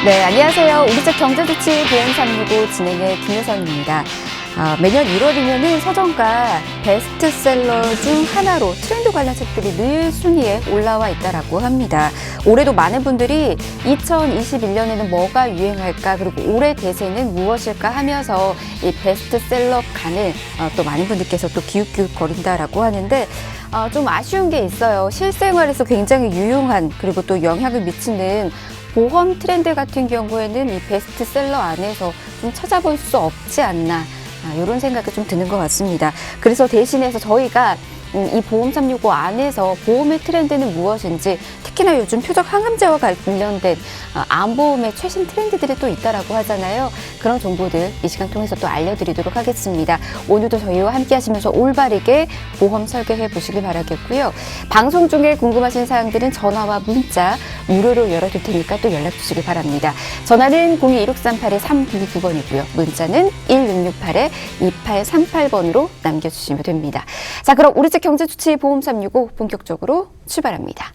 네, 안녕하세요. 우리집 경제주치 보험 365 진행의 김효선입니다. 매년 1월이면은 서점가 베스트셀러 중 하나로 트렌드 관련 책들이 늘 순위에 올라와 있다라고 합니다. 올해도 많은 분들이 2021년에는 뭐가 유행할까, 그리고 올해 대세는 무엇일까 하면서 이 베스트셀러 칸을 또 많은 분들께서 또 기웃기웃거린다라고 하는데, 좀 아쉬운 게 있어요. 실생활에서 굉장히 유용한, 그리고 또 영향을 미치는 보험 트렌드 같은 경우에는 이 베스트셀러 안에서 좀 찾아볼 수 없지 않나, 이런 생각이 좀 드는 것 같습니다. 그래서 대신해서 저희가 이 보험 365 안에서 보험의 트렌드는 무엇인지, 특히나 요즘 표적 항암제와 관련된 암보험의 최신 트렌드들이 또 있다라고 하잖아요. 그런 정보들 이 시간 통해서 또 알려드리도록 하겠습니다. 오늘도 저희와 함께 하시면서 올바르게 보험 설계해 보시길 바라겠고요. 방송 중에 궁금하신 사항들은 전화와 문자 무료로 열어둘 테니까 또 연락 주시길 바랍니다. 전화는 02-1638-3999번이고요. 문자는 1668-2838번으로 남겨주시면 됩니다. 자, 그럼 우리 집 경제주치 보험 365 본격적으로 출발합니다.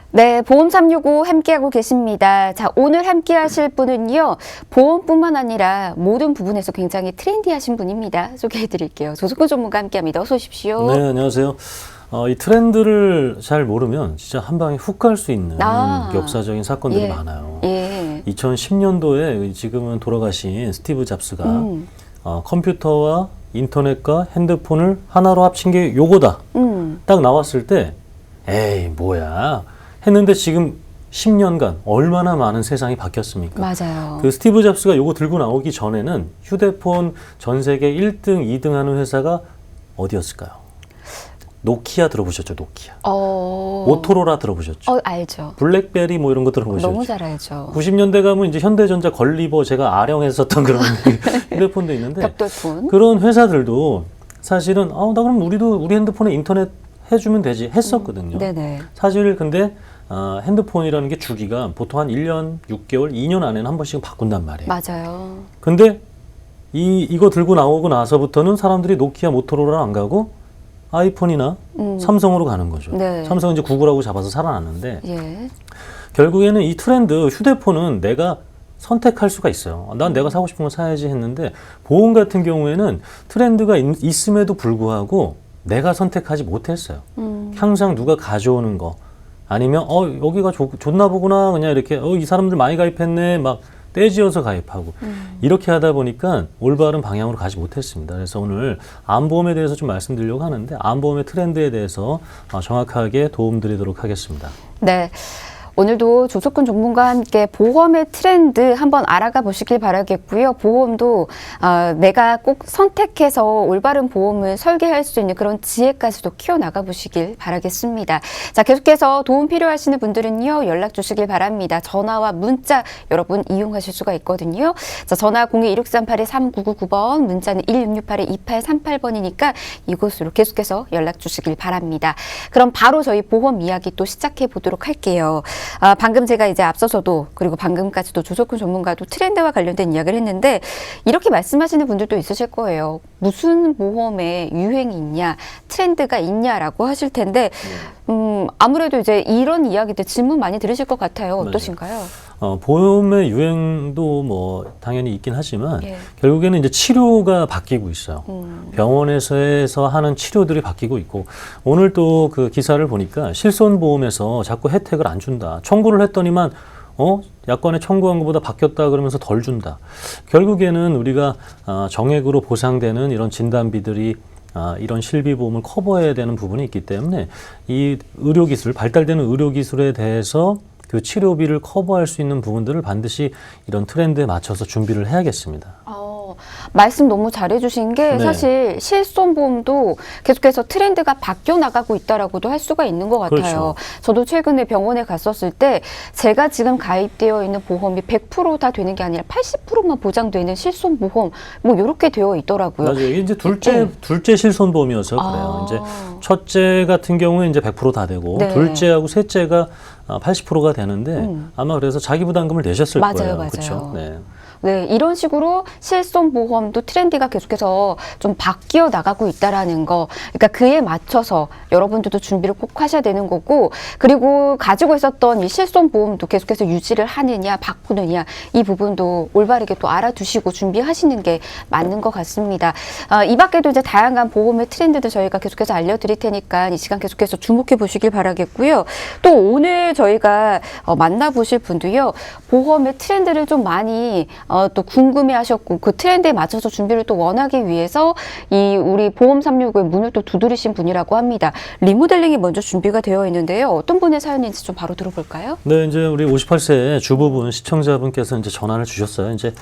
네, 보험 365 함께하고 계십니다. 자, 오늘 함께 하실 분은요, 보험뿐만 아니라 모든 부분에서 굉장히 트렌디하신 분입니다. 소개해 드릴게요. 조석훈 전문가 함께합니다. 어서 오십시오. 네, 안녕하세요. 이 트렌드를 잘 모르면 진짜 한 방에 훅 갈 수 있는 역사적인 사건들이 예. 많아요. 예. 2010년도에 지금은 돌아가신 스티브 잡스가 컴퓨터와 인터넷과 핸드폰을 하나로 합친 게 요거다. 딱 나왔을 때 에이 뭐야 했는데 지금 10년간 얼마나 많은 세상이 바뀌었습니까? 맞아요. 그 스티브 잡스가 요거 들고 나오기 전에는 휴대폰 전 세계 1등, 2등 하는 회사가 어디였을까요? 노키아 들어보셨죠? 노키아. 모토로라 들어보셨죠? 알죠. 블랙베리 뭐 이런 거 들어보셨죠? 너무 잘 알죠. 90년대 가면 이제 현대전자 걸리버 제가 아령했었던 그런 휴대폰도 있는데 벽돌폰. 그런 회사들도 사실은 나 그럼 우리도 우리 핸드폰에 인터넷 해주면 되지 했었거든요. 네네. 사실 근데 핸드폰이라는 게 주기가 보통 한 1년, 6개월, 2년 안에는 한 번씩은 바꾼단 말이에요. 맞아요. 근데 이거 들고 나오고 나서부터는 사람들이 노키아, 모토로라 안 가고 아이폰이나 삼성으로 가는 거죠. 네. 삼성은 이제 구글하고 잡아서 살아났는데 예. 결국에는 이 트렌드 휴대폰은 내가 선택할 수가 있어요. 난 내가 사고 싶은 거 사야지 했는데 보험 같은 경우에는 트렌드가 있음에도 불구하고 내가 선택하지 못했어요. 항상 누가 가져오는 거 아니면 여기가 좋나 보구나 그냥 이렇게 이 사람들 많이 가입했네 막 떼지어서 가입하고 이렇게 하다 보니까 올바른 방향으로 가지 못했습니다. 그래서 오늘 암보험에 대해서 좀 말씀드리려고 하는데 암보험의 트렌드에 대해서 정확하게 도움드리도록 하겠습니다. 네. 오늘도 조석훈 전문가와 함께 보험의 트렌드 한번 알아가 보시길 바라겠고요. 보험도 내가 꼭 선택해서 올바른 보험을 설계할 수 있는 그런 지혜까지도 키워나가 보시길 바라겠습니다. 자, 계속해서 도움 필요하시는 분들은요, 연락 주시길 바랍니다. 전화와 문자 여러분 이용하실 수가 있거든요. 자, 전화 02-1638-3999번, 문자는 1668-2838번이니까 이곳으로 계속해서 연락 주시길 바랍니다. 그럼 바로 저희 보험 이야기 또 시작해 보도록 할게요. 방금 제가 이제 앞서서도 그리고 방금까지도 조석훈 전문가도 트렌드와 관련된 이야기를 했는데 이렇게 말씀하시는 분들도 있으실 거예요. 무슨 보험에 유행이 있냐, 트렌드가 있냐라고 하실 텐데 아무래도 이제 이런 이야기들 질문 많이 들으실 것 같아요. 어떠신가요? 보험의 유행도 뭐 당연히 있긴 하지만 예. 결국에는 이제 치료가 바뀌고 있어요. 병원에서 하는 치료들이 바뀌고 있고 오늘 또 그 기사를 보니까 실손보험에서 자꾸 혜택을 안 준다. 청구를 했더니만 약관에 청구한 것보다 바뀌었다 그러면서 덜 준다. 결국에는 우리가 정액으로 보상되는 이런 진단비들이 이런 실비보험을 커버해야 되는 부분이 있기 때문에 이 의료기술, 발달되는 의료기술에 대해서 그 치료비를 커버할 수 있는 부분들을 반드시 이런 트렌드에 맞춰서 준비를 해야겠습니다. 말씀 너무 잘해주신 게 네. 사실 실손보험도 계속해서 트렌드가 바뀌어 나가고 있다라고도 할 수가 있는 것 같아요. 그렇죠. 저도 최근에 병원에 갔었을 때 제가 지금 가입되어 있는 보험이 100%다 되는 게 아니라 80%만 보장되는 실손보험 뭐 이렇게 되어 있더라고요. 맞아요. 이게 이제 둘째 실손보험이어서 그래요. 이제 첫째 같은 경우에 이제 100% 다 되고 네. 둘째하고 셋째가 80%가 되는데 아마 그래서 자기 부담금을 내셨을 맞아요, 거예요. 맞아요. 그렇죠? 네. 네, 이런 식으로 실손보험도 트렌드가 계속해서 좀 바뀌어 나가고 있다라는 거. 그러니까 그에 맞춰서 여러분들도 준비를 꼭 하셔야 되는 거고, 그리고 가지고 있었던 이 실손보험도 계속해서 유지를 하느냐, 바꾸느냐, 이 부분도 올바르게 또 알아두시고 준비하시는 게 맞는 것 같습니다. 이 밖에도 이제 다양한 보험의 트렌드도 저희가 계속해서 알려드릴 테니까 이 시간 계속해서 주목해 보시길 바라겠고요. 또 오늘 저희가 만나보실 분도요, 보험의 트렌드를 좀 많이 또 궁금해하셨고 그 트렌드에 맞춰서 준비를 또 원하기 위해서 이 우리 보험 365의 문을 또 두드리신 분이라고 합니다. 리모델링이 먼저 준비가 되어 있는데요. 어떤 분의 사연인지 좀 바로 들어볼까요? 네, 이제 우리 58세 주부분 시청자분께서 이제 전화를 주셨어요. 이제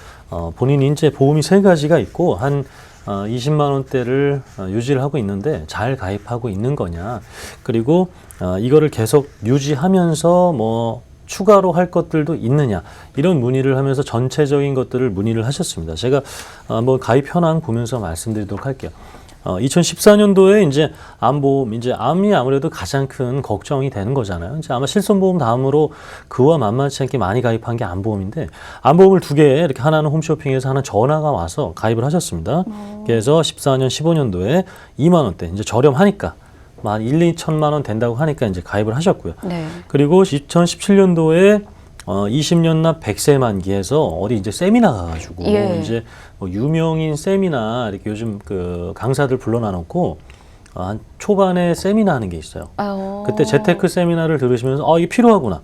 본인이 이제 보험이 세 가지가 있고 한 20만 원대를 유지를 하고 있는데 잘 가입하고 있는 거냐. 그리고 이거를 계속 유지하면서 뭐 추가로 할 것들도 있느냐 이런 문의를 하면서 전체적인 것들을 문의를 하셨습니다. 제가 뭐 가입 현황 보면서 말씀드리도록 할게요. 2014년도에 이제 암보험, 이제 암이 아무래도 가장 큰 걱정이 되는 거잖아요. 이제 아마 실손보험 다음으로 그와 만만치 않게 많이 가입한 게 암보험인데 암보험을 두 개 이렇게 하나는 홈쇼핑에서 하나 전화가 와서 가입을 하셨습니다. 그래서 14년, 15년도에 2만 원대 이제 저렴하니까. 한 1, 2천만 원 된다고 하니까 이제 가입을 하셨고요. 네. 그리고 2017년도에 20년 납 100세 만기에서 어디 이제 세미나 가가지고 예. 이제 뭐 유명인 세미나 이렇게 요즘 그 강사들 불러놔놓고 한 초반에 세미나 하는 게 있어요. 그때 재테크 세미나를 들으시면서 이게 필요하구나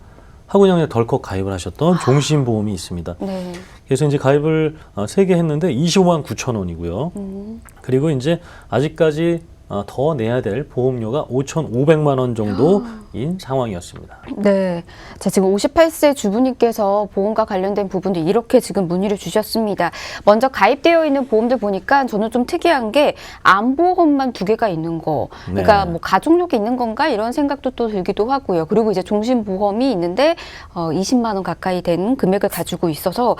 하고 그냥 덜컥 가입을 하셨던 종신보험이 있습니다. 네. 그래서 이제 가입을 3개 했는데 25만 9천 원이고요. 그리고 이제 아직까지 더 내야 될 보험료가 5,500만 원 정도인 상황이었습니다. 네. 자, 지금 58세 주부님께서 보험과 관련된 부분도 이렇게 지금 문의를 주셨습니다. 먼저 가입되어 있는 보험들 보니까 저는 좀 특이한 게 암보험만 2개가 있는 거. 그러니까 네. 뭐 가족력이 있는 건가 이런 생각도 또 들기도 하고요. 그리고 이제 종신보험이 있는데 20만 원 가까이 되는 금액을 가지고 있어서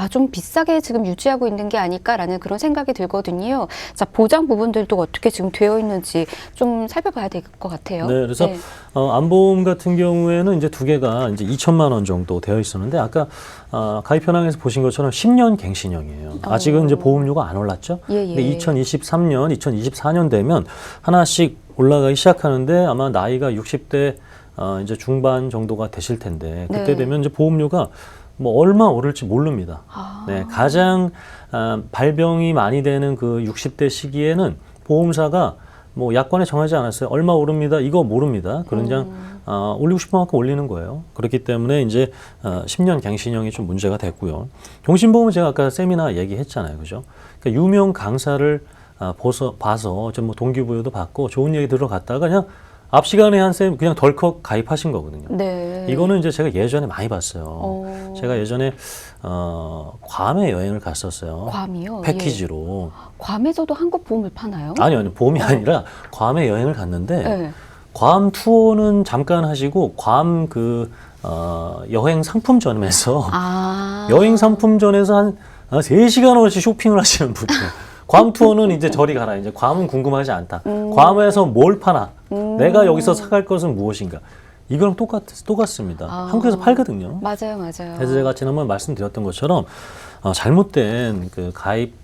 좀 비싸게 지금 유지하고 있는 게 아닐까라는 그런 생각이 들거든요. 자, 보장 부분들도 어떻게 지금 되어 있는지 좀 살펴봐야 될 것 같아요. 네, 그래서 네. 암보험 같은 경우에는 이제 2개가 이제 2천만 원 정도 되어 있었는데 아까 가입 현황에서 보신 것처럼 10년 갱신형이에요. 아직은 이제 보험료가 안 올랐죠. 예. 근데 2023년, 2024년 되면 하나씩 올라가기 시작하는데 아마 나이가 60대 이제 중반 정도가 되실 텐데 그때 네. 되면 이제 보험료가 뭐 얼마 오를지 모릅니다. 네, 가장 발병이 많이 되는 그 60대 시기에는 보험사가 뭐 약관에 정하지 않았어요. 얼마 오릅니다. 이거 모릅니다. 그냥 올리고 싶은 만큼 올리는 거예요. 그렇기 때문에 이제 10년 갱신형이 좀 문제가 됐고요. 종신보험은 제가 아까 세미나 얘기했잖아요. 그죠? 그러니까 유명 강사를 봐서 좀 뭐 동기부여도 받고 좋은 얘기 들어갔다가 그냥 앞 시간에 한 쌤 그냥 덜컥 가입하신 거거든요. 네. 이거는 이제 제가 예전에 많이 봤어요. 제가 예전에 괌에 여행을 갔었어요. 괌이요? 패키지로. 예. 괌에서도 한국 보험을 파나요? 아니요, 보험이 아니라 괌에 여행을 갔는데 네. 괌 투어는 잠깐 하시고 괌 그 여행 상품점에서 여행 상품점에서 한 3시간어치 쇼핑을 하시는 분들. 괌 투어는 이제 저리 가라. 이제 괌은 궁금하지 않다. 괌에서 뭘 파나? 내가 여기서 사갈 것은 무엇인가? 이거랑 똑같습니다. 한국에서 팔거든요. 맞아요. 그래서 제가 지난번에 말씀드렸던 것처럼 잘못된 그 가입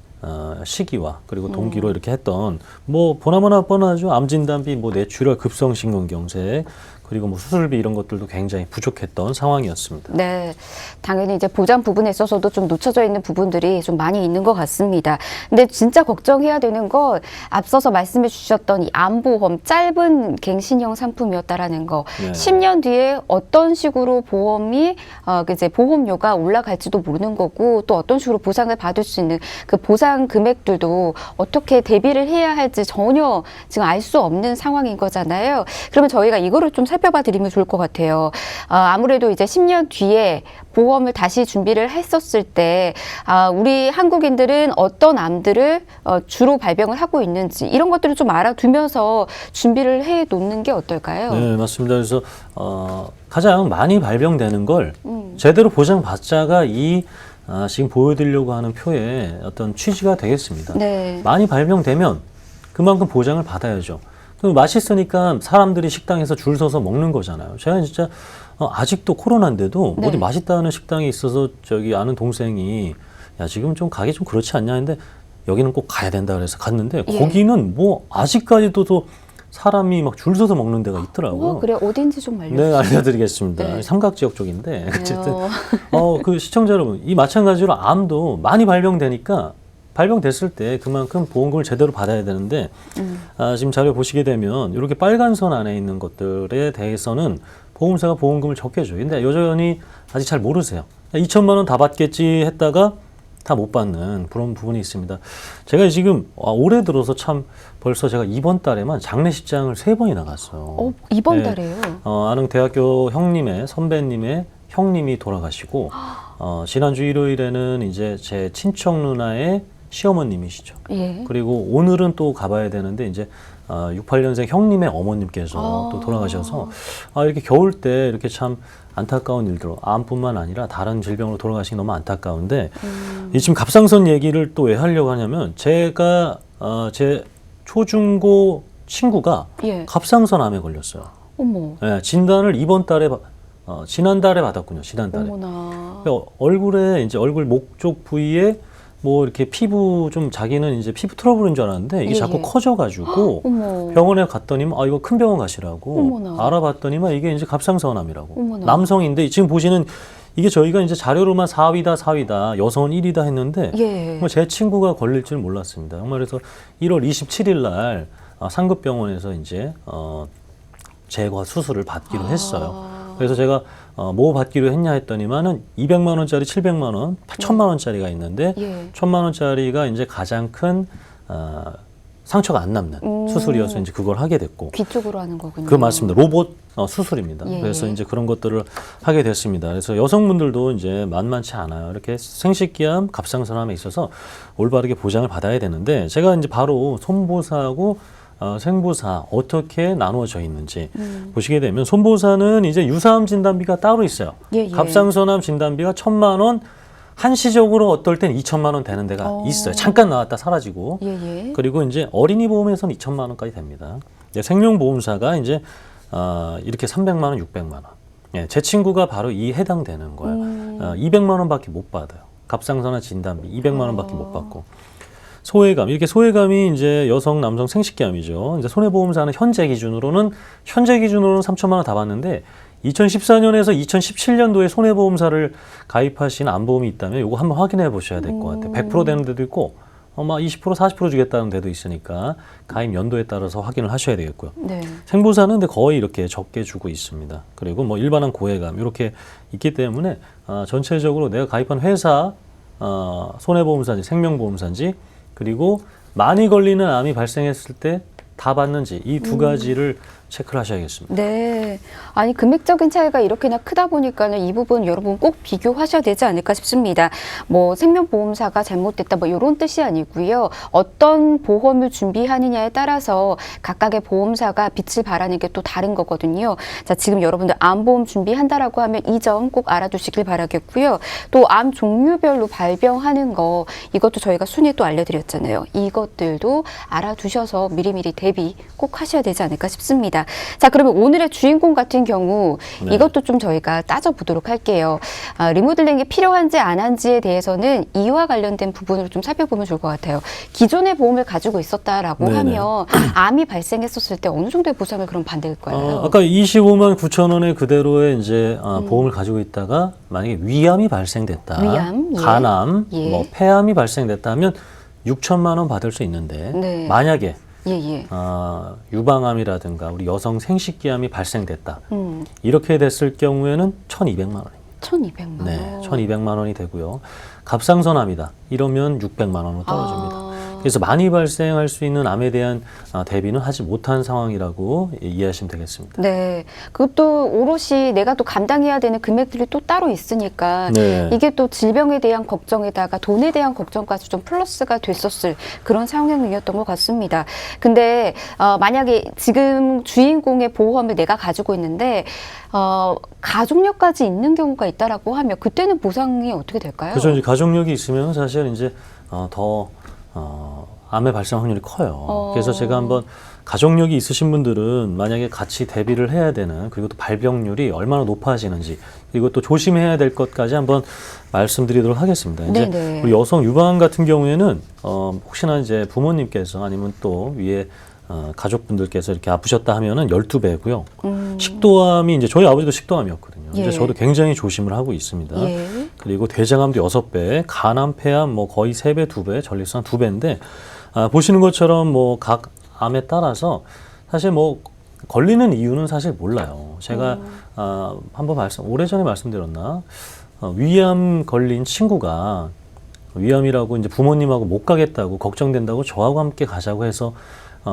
시기와 그리고 동기로 이렇게 했던 뭐 보나마나 뻔하죠. 암진단비, 뭐 뇌출혈, 급성심근경색 그리고 뭐 수술비 이런 것들도 굉장히 부족했던 상황이었습니다. 네, 당연히 이제 보장 부분에 있어서도 좀 놓쳐져 있는 부분들이 좀 많이 있는 것 같습니다. 근데 진짜 걱정해야 되는 건 앞서서 말씀해 주셨던 이 암보험 짧은 갱신형 상품이었다라는 거. 네. 10년 뒤에 어떤 식으로 보험이 이제 보험료가 올라갈지도 모르는 거고 또 어떤 식으로 보상을 받을 수 있는 그 보상 금액들도 어떻게 대비를 해야 할지 전혀 지금 알 수 없는 상황인 거잖아요. 그러면 저희가 이거를 좀 살펴봐 드리면 좋을 것 같아요. 아무래도 이제 10년 뒤에 보험을 다시 준비를 했었을 때 우리 한국인들은 어떤 암들을 주로 발병을 하고 있는지 이런 것들을 좀 알아두면서 준비를 해 놓는 게 어떨까요? 네, 맞습니다. 그래서 가장 많이 발병되는 걸 제대로 보장받자가 지금 보여드리려고 하는 표의 어떤 취지가 되겠습니다. 네. 많이 발병되면 그만큼 보장을 받아야죠. 그럼 맛있으니까 사람들이 식당에서 줄 서서 먹는 거잖아요. 제가 진짜 아직도 코로나인데도 네. 어디 맛있다는 식당에 있어서 저기 아는 동생이 야 지금 좀 가기 좀 그렇지 않냐 했는데 여기는 꼭 가야 된다 그래서 갔는데 예. 거기는 뭐 아직까지도 또 사람이 막 줄 서서 먹는 데가 있더라고요. 그래 어딘지 좀 알려주세요. 네, 알려드리겠습니다. 네. 삼각 지역 쪽인데 어쨌든 어, 그 시청자 여러분, 이 마찬가지로 암도 많이 발병되니까 발병됐을 때 그만큼 보험금을 제대로 받아야 되는데 지금 자료 보시게 되면 이렇게 빨간 선 안에 있는 것들에 대해서는 보험사가 보험금을 적게 줘요. 근데 여전히 아직 잘 모르세요. 2천만 원 다 받겠지 했다가 다 못 받는 그런 부분이 있습니다. 제가 지금 올해 들어서 참 벌써 제가 이번 달에만 장례식장을 3번이나 갔어요. 이번 네. 달에요? 아는 대학교 형님의 선배님의 형님이 돌아가시고 지난주 일요일에는 이제 제 친척 누나의 시어머님이시죠. 예. 그리고 오늘은 또 가봐야 되는데 이제 68년생 형님의 어머님께서 또 돌아가셔서 이렇게 겨울 때 이렇게 참 안타까운 일들, 암뿐만 아니라 다른 질병으로 돌아가신 게 너무 안타까운데 이 지금 갑상선 얘기를 또 왜 하려고 하냐면 제가 제 초중고 친구가 예. 갑상선암에 걸렸어요. 어머. 네, 진단을 이번 달에 지난달에 받았군요. 지난달에. 어머나. 얼굴에 이제 얼굴 목 쪽 부위에 뭐 이렇게 피부 좀 자기는 이제 피부 트러블인 줄 알았는데 이게 예, 자꾸 예. 커져가지고 어머. 병원에 갔더니만 이거 큰 병원 가시라고 어머나. 알아봤더니만 이게 이제 갑상선암이라고. 어머나. 남성인데 지금 보시는 이게 저희가 이제 자료로만 4위다 여성은 1위다 했는데 예. 제 친구가 걸릴 줄 몰랐습니다. 정말 그래서 1월 27일 날 상급병원에서 이제 제거 수술을 받기로 했어요. 그래서 제가 뭐 받기로 했냐 했더니만은 200만 원짜리, 700만 원, 1000만 원짜리가 있는데 예. 1000만 원짜리가 이제 가장 큰 상처가 안 남는 수술이어서 이제 그걸 하게 됐고. 귀 쪽으로 하는 거군요. 그 맞습니다. 로봇 수술입니다. 예. 그래서 이제 그런 것들을 하게 됐습니다. 그래서 여성분들도 이제 만만치 않아요. 이렇게 생식기암, 갑상선암에 있어서 올바르게 보장을 받아야 되는데 제가 이제 바로 손보사하고 생보사 어떻게 나누어져 있는지 보시게 되면 손보사는 이제 유사암 진단비가 따로 있어요. 예, 예. 갑상선암 진단비가 1000만 원, 한시적으로 어떨 땐 2천만 원 되는 데가 있어요. 잠깐 나왔다 사라지고. 예, 예. 그리고 이제 어린이 보험에서는 2천만 원까지 됩니다. 이제 생명보험사가 이제 이렇게 300만 원, 600만 원. 예, 제 친구가 바로 이 해당되는 거예요. 200만 원밖에 못 받아요. 갑상선암 진단비 200만 원밖에 못 받고. 소외감, 이렇게 소외감이 이제 여성, 남성 생식기암이죠. 이제 손해보험사는 현재 기준으로는 3천만 원 다 받는데 2014년에서 2017년도에 손해보험사를 가입하신 암보험이 있다면 이거 한번 확인해 보셔야 될 것 같아요. 100% 되는 데도 있고 막 20%, 40% 주겠다는 데도 있으니까 가입 연도에 따라서 확인을 하셔야 되겠고요. 네. 생보사는 근데 거의 이렇게 적게 주고 있습니다. 그리고 뭐 일반한 고해감 이렇게 있기 때문에 전체적으로 내가 가입한 회사, 손해보험사인지 생명보험사인지 그리고 많이 걸리는 암이 발생했을 때 다 받는지 이 두 가지를 체크를 하셔야겠습니다. 네. 아니, 금액적인 차이가 이렇게나 크다 보니까는 이 부분 여러분 꼭 비교하셔야 되지 않을까 싶습니다. 뭐 생명보험사가 잘못됐다 뭐 이런 뜻이 아니고요. 어떤 보험을 준비하느냐에 따라서 각각의 보험사가 빛을 발하는 게 또 다른 거거든요. 자, 지금 여러분들 암보험 준비한다라고 하면 이 점 꼭 알아두시길 바라겠고요. 또 암 종류별로 발병하는 거 이것도 저희가 순위 또 알려드렸잖아요. 이것들도 알아두셔서 미리미리 대비 꼭 하셔야 되지 않을까 싶습니다. 자, 그러면 오늘의 주인공 같은 경우 네. 이것도 좀 저희가 따져보도록 할게요. 리모델링이 필요한지 안 한지에 대해서는 이와 관련된 부분으로 좀 살펴보면 좋을 것 같아요. 기존의 보험을 가지고 있었다라고 네네. 하면 암이 발생했었을 때 어느 정도의 보상을 그럼 받을 거예요? 아까 25만 9천 원의 그대로의 이제 보험을 가지고 있다가 만약에 위암이 발생됐다, 위암, 예. 간암, 예. 뭐 폐암이 발생됐다면 6천만 원 받을 수 있는데 네. 만약에 예. 유방암이라든가 우리 여성 생식기암이 발생됐다 이렇게 됐을 경우에는 1,200만 원입니다. 1,200만 원. 네, 1,200만 원이 되고요. 갑상선암이다 이러면 600만 원으로 떨어집니다. 그래서 많이 발생할 수 있는 암에 대한 대비는 하지 못한 상황이라고 이해하시면 되겠습니다. 네. 그것도 오롯이 내가 또 감당해야 되는 금액들이 또 따로 있으니까 네. 이게 또 질병에 대한 걱정에다가 돈에 대한 걱정까지 좀 플러스가 됐었을 그런 상황이었던 것 같습니다. 근데 만약에 지금 주인공의 보험을 내가 가지고 있는데 가족력까지 있는 경우가 있다라고 하면 그때는 보상이 어떻게 될까요? 그래서 이제 가족력이 있으면 사실 이제 더 암의 발생 확률이 커요. 그래서 제가 한번 가족력이 있으신 분들은 만약에 같이 대비를 해야 되는, 그리고 또 발병률이 얼마나 높아지는지, 그리고 또 조심해야 될 것까지 한번 말씀드리도록 하겠습니다. 이제 네네. 우리 여성 유방 같은 경우에는 혹시나 이제 부모님께서 아니면 또 위에 가족분들께서 이렇게 아프셨다 하면은 12배고요. 식도암이 이제 저희 아버지도 식도암이었거든요. 예. 이제 저도 굉장히 조심을 하고 있습니다. 예. 그리고 대장암도 6배, 간암, 폐암 뭐 거의 3배, 2배, 전립선 2배인데 보시는 것처럼 뭐 각 암에 따라서 사실 뭐 걸리는 이유는 사실 몰라요. 제가 한번 오래전에 말씀드렸나? 위암 걸린 친구가 위암이라고 이제 부모님하고 못 가겠다고 걱정된다고 저하고 함께 가자고 해서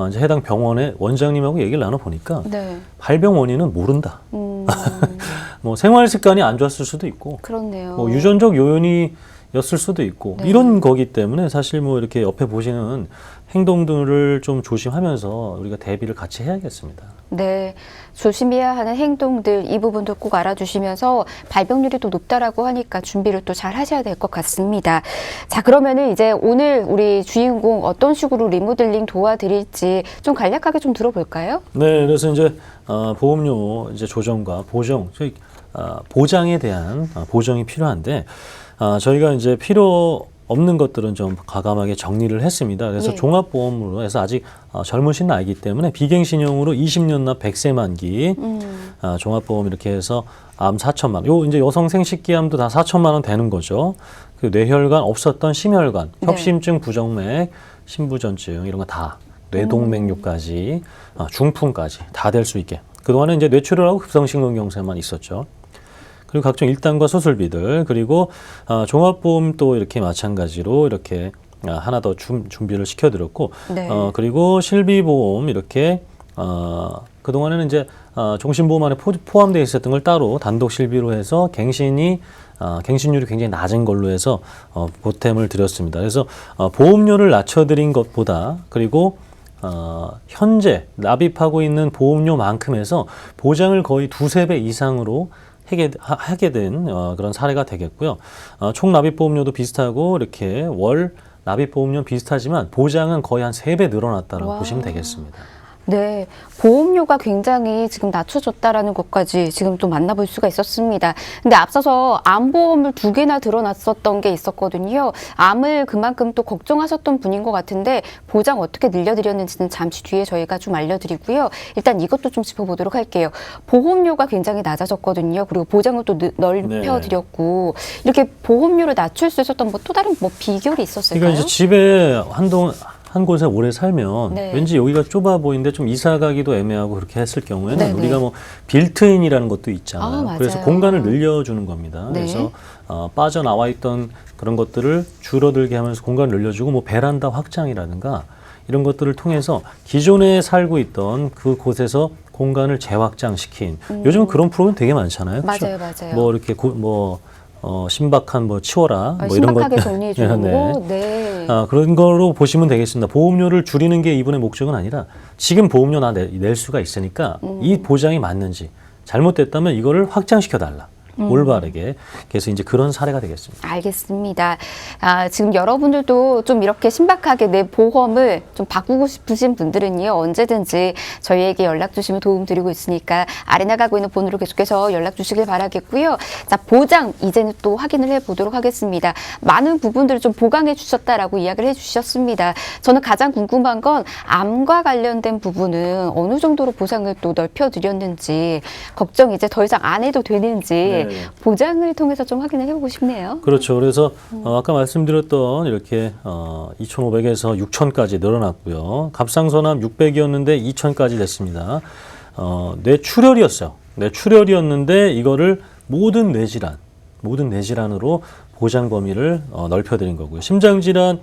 이제 해당 병원의 원장님하고 얘기를 나눠보니까 네. 발병 원인은 모른다. 뭐 생활 습관이 안 좋았을 수도 있고, 그렇네요. 뭐 유전적 요인이었을 수도 있고, 네. 이런 거기 때문에 사실 뭐 이렇게 옆에 보시는 행동들을 좀 조심하면서 우리가 대비를 같이 해야겠습니다. 네, 조심해야 하는 행동들 이 부분도 꼭 알아주시면서 발병률이 또 높다라고 하니까 준비를 또 잘 하셔야 될 것 같습니다. 자, 그러면은 이제 오늘 우리 주인공 어떤 식으로 리모델링 도와드릴지 좀 간략하게 좀 들어볼까요? 네, 그래서 이제 보험료 이제 조정과 보장에 대한 보정이 필요한데 저희가 이제 필요 없는 것들은 좀 과감하게 정리를 했습니다. 그래서 예. 종합보험으로 해서 아직 젊으신 나이기 때문에 비갱신형으로 20년 납 100세 만기 종합보험 이렇게 해서 암 4천만 원. 요 이제 여성 생식기암도 다 4천만 원 되는 거죠. 그 뇌혈관 없었던 심혈관, 네. 협심증, 부정맥, 신부전증 이런 거 다 뇌동맥류까지 중풍까지 다 될 수 있게. 그동안은 이제 뇌출혈하고 급성심근경색만 있었죠. 그리고 각종 일당과 수술비들, 그리고 종합보험 또 이렇게 마찬가지로 이렇게 하나 더 준비를 시켜드렸고, 네. 그리고 실비보험 이렇게 그동안에는 이제 종신보험 안에 포함되어 있었던 걸 따로 단독 실비로 해서 갱신율이 굉장히 낮은 걸로 해서 보탬을 드렸습니다. 그래서 보험료를 낮춰드린 것보다, 그리고 현재 납입하고 있는 보험료만큼 해서 보장을 거의 2~3배 이상으로 하게 된 그런 사례가 되겠고요. 총 납입보험료도 비슷하고 이렇게 월 납입보험료 비슷하지만 보장은 거의 한 3배 늘어났다라고 와. 보시면 되겠습니다. 네, 보험료가 굉장히 지금 낮춰졌다라는 것까지 지금 또 만나볼 수가 있었습니다. 근데 앞서서 암보험을 2개나 들어놨었던 게 있었거든요. 암을 그만큼 또 걱정하셨던 분인 것 같은데 보장 어떻게 늘려드렸는지는 잠시 뒤에 저희가 좀 알려드리고요. 일단 이것도 좀 짚어보도록 할게요. 보험료가 굉장히 낮아졌거든요. 그리고 보장을 또 넓혀드렸고 이렇게 보험료를 낮출 수 있었던 뭐 또 다른 뭐 비결이 있었을까요? 그러니까 이제 집에 한 곳에 오래 살면 네. 왠지 여기가 좁아 보이는데 좀 이사 가기도 애매하고 그렇게 했을 경우에는 네네. 우리가 뭐 빌트인이라는 것도 있잖아요. 아, 맞아요. 그래서 공간을 늘려주는 겁니다. 네. 그래서 빠져나와 있던 그런 것들을 줄어들게 하면서 공간을 늘려주고 뭐 베란다 확장이라든가 이런 것들을 통해서 기존에 살고 있던 그 곳에서 공간을 재확장시킨 요즘 그런 프로그램 되게 많잖아요. 그렇죠? 맞아요, 맞아요. 뭐 이렇게 신박한 뭐 치워라 뭐 이런 신박하게 것 정리해주는 네. 거. 네. 그런 거로 보시면 되겠습니다. 보험료를 줄이는 게 이분의 목적은 아니라 지금 보험료 낼 수가 있으니까 이 보장이 맞는지 잘못됐다면 이거를 확장시켜 달라. 올바르게. 그래서 이제 그런 사례가 되겠습니다. 알겠습니다. 지금 여러분들도 좀 이렇게 신박하게 내 보험을 좀 바꾸고 싶으신 분들은요, 언제든지 저희에게 연락 주시면 도움 드리고 있으니까 아래 나가고 있는 번호로 계속해서 연락 주시길 바라겠고요. 자, 보장 이제는 또 확인을 해 보도록 하겠습니다. 많은 부분들을 좀 보강해 주셨다라고 이야기를 해 주셨습니다. 저는 가장 궁금한 건 암과 관련된 부분은 어느 정도로 보상을 또 넓혀 드렸는지, 걱정 이제 더 이상 안 해도 되는지 네. 보장을 통해서 좀 확인을 해보고 싶네요. 그렇죠. 그래서 아까 말씀드렸던 이렇게 2,500에서 6,000까지 늘어났고요. 갑상선암 600이었는데 2,000까지 됐습니다. 뇌출혈이었어요. 뇌출혈이었는데 이거를 모든 뇌질환으로 보장 범위를 넓혀드린 거고요. 심장질환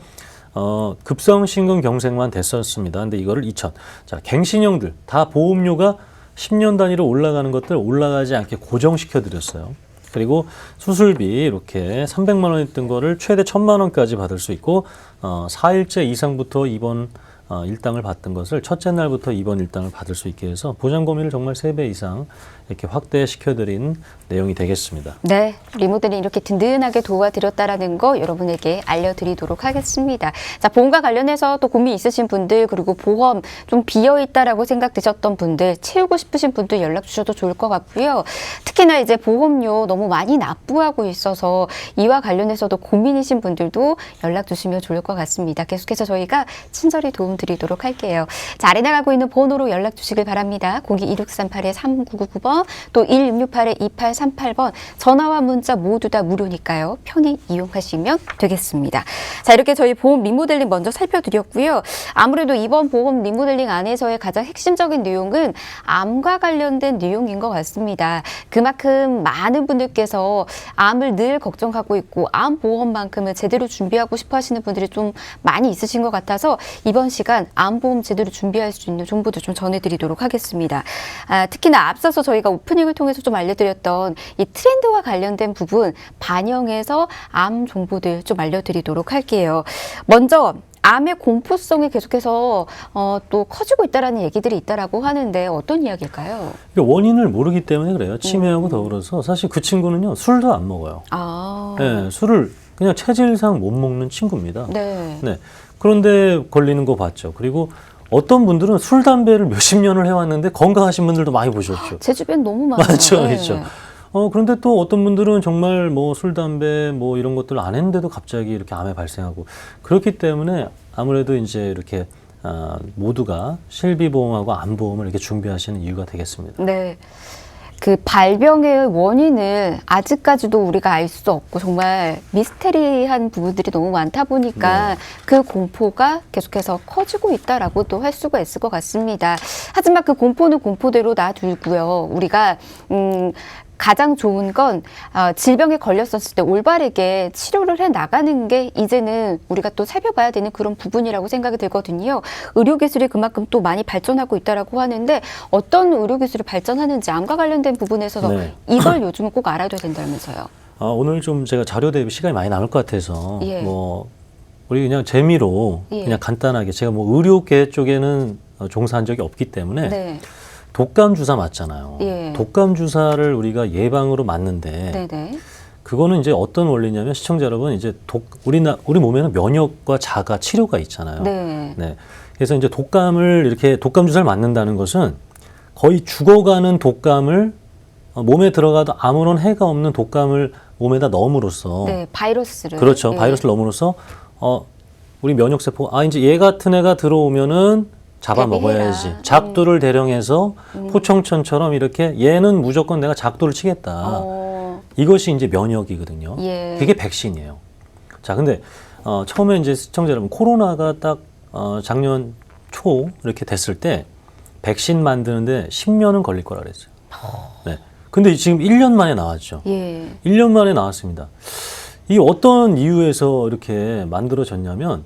급성심근경색만 됐었습니다. 근데 이거를 2천. 자, 갱신형들 다 보험료가 10년 단위로 올라가는 것들 올라가지 않게 고정시켜 드렸어요. 그리고 수술비 이렇게 300만 원 했던 거를 최대 1000만 원까지 받을 수 있고 4일째 이상부터 입원 일당을 받던 것을 첫째 날부터 입원 일당을 받을 수 있게 해서 보장 범위를 정말 3배 이상 이렇게 확대시켜드린 내용이 되겠습니다. 네, 리모델링 이렇게 든든하게 도와드렸다라는 거 여러분에게 알려드리도록 하겠습니다. 자, 보험과 관련해서 또 고민 있으신 분들 그리고 보험 좀 비어있다라고 생각되셨던 분들 채우고 싶으신 분들 연락 주셔도 좋을 것 같고요. 특히나 이제 보험료 너무 많이 납부하고 있어서 이와 관련해서도 고민이신 분들도 연락 주시면 좋을 것 같습니다. 계속해서 저희가 친절히 도움드리도록 할게요. 자, 아래 나가고 있는 번호로 연락 주시길 바랍니다. 02-2638-3999번 또 1668-2838번 전화와 문자 모두 다 무료니까요. 편히 이용하시면 되겠습니다. 자, 이렇게 저희 보험 리모델링 먼저 살펴드렸고요. 아무래도 이번 보험 리모델링 안에서의 가장 핵심적인 내용은 암과 관련된 내용인 것 같습니다. 그만큼 많은 분들께서 암을 늘 걱정하고 있고 암 보험만큼은 제대로 준비하고 싶어 하시는 분들이 좀 많이 있으신 것 같아서 이번 시간 암보험 제대로 준비할 수 있는 정보도 좀 전해드리도록 하겠습니다. 특히나 앞서서 저희가 오프닝을 통해서 좀 알려드렸던 이 트렌드와 관련된 부분 반영해서 암 정보들 좀 알려드리도록 할게요. 먼저 암의 공포성이 계속해서 또 커지고 있다라는 얘기들이 있다라고 하는데 어떤 이야기일까요? 원인을 모르기 때문에 그래요. 치매하고 더불어서 사실 그 친구는요 술도 안 먹어요. 네, 술을 그냥 체질상 못 먹는 친구입니다. 네. 네. 그런데 걸리는 거 봤죠. 그리고 어떤 분들은 술, 담배를 몇십 년을 해왔는데 건강하신 분들도 많이 보셨죠. 제 주변 너무 많아요. 맞죠, 네. 그렇죠. 그런데 또 어떤 분들은 정말 뭐 술, 담배 뭐 이런 것들 안 했는데도 갑자기 이렇게 암에 발생하고 그렇기 때문에 아무래도 이제 이렇게 모두가 실비보험하고 암보험을 이렇게 준비하시는 이유가 되겠습니다. 네. 그 발병의 원인을 아직까지도 우리가 알 수 없고 정말 미스테리한 부분들이 너무 많다 보니까 그 공포가 계속해서 커지고 있다라고도 할 수가 있을 것 같습니다. 하지만 그 공포는 공포대로 놔두고요. 우리가 가장 좋은 건 질병에 걸렸었을 때 올바르게 치료를 해 나가는 게 이제는 우리가 또 살펴봐야 되는 그런 부분이라고 생각이 들거든요. 의료기술이 그만큼 또 많이 발전하고 있다라고 하는데 어떤 의료기술이 발전하는지 암과 관련된 부분에서 네. 이걸 요즘은 꼭 알아둬야 된다면서요. 오늘 좀 제가 자료 대비 시간이 많이 남을 것 같아서 예. 뭐 우리 그냥 재미로 예. 그냥 간단하게 제가 뭐 의료계 쪽에는 종사한 적이 없기 때문에 네. 독감 주사 맞잖아요. 예. 독감 주사를 우리가 예방으로 맞는데 네네. 그거는 이제 어떤 원리냐면 시청자 여러분 이제 우리 몸에는 면역과 자가 치료가 있잖아요. 네. 네. 그래서 이제 독감을 이렇게 독감 주사를 맞는다는 것은 거의 죽어가는 독감을 몸에 들어가도 아무런 해가 없는 독감을 몸에다 넣음으로써 네, 바이러스를. 그렇죠. 예. 바이러스를 넣음으로써 우리 면역세포 이제 얘 같은 애가 들어오면은 잡아먹어야지. 대비해라. 작두를 대령해서 포청천처럼 이렇게 얘는 무조건 내가 작두를 치겠다. 이것이 이제 면역이거든요. 예. 그게 백신이에요. 자, 근데 처음에 이제 시청자 여러분 코로나가 딱 작년 초 이렇게 됐을 때 백신 만드는데 10년은 걸릴 거라 그랬어요. 네. 근데 지금 1년 만에 나왔죠. 예. 1년 만에 나왔습니다. 이 어떤 이유에서 이렇게 만들어졌냐면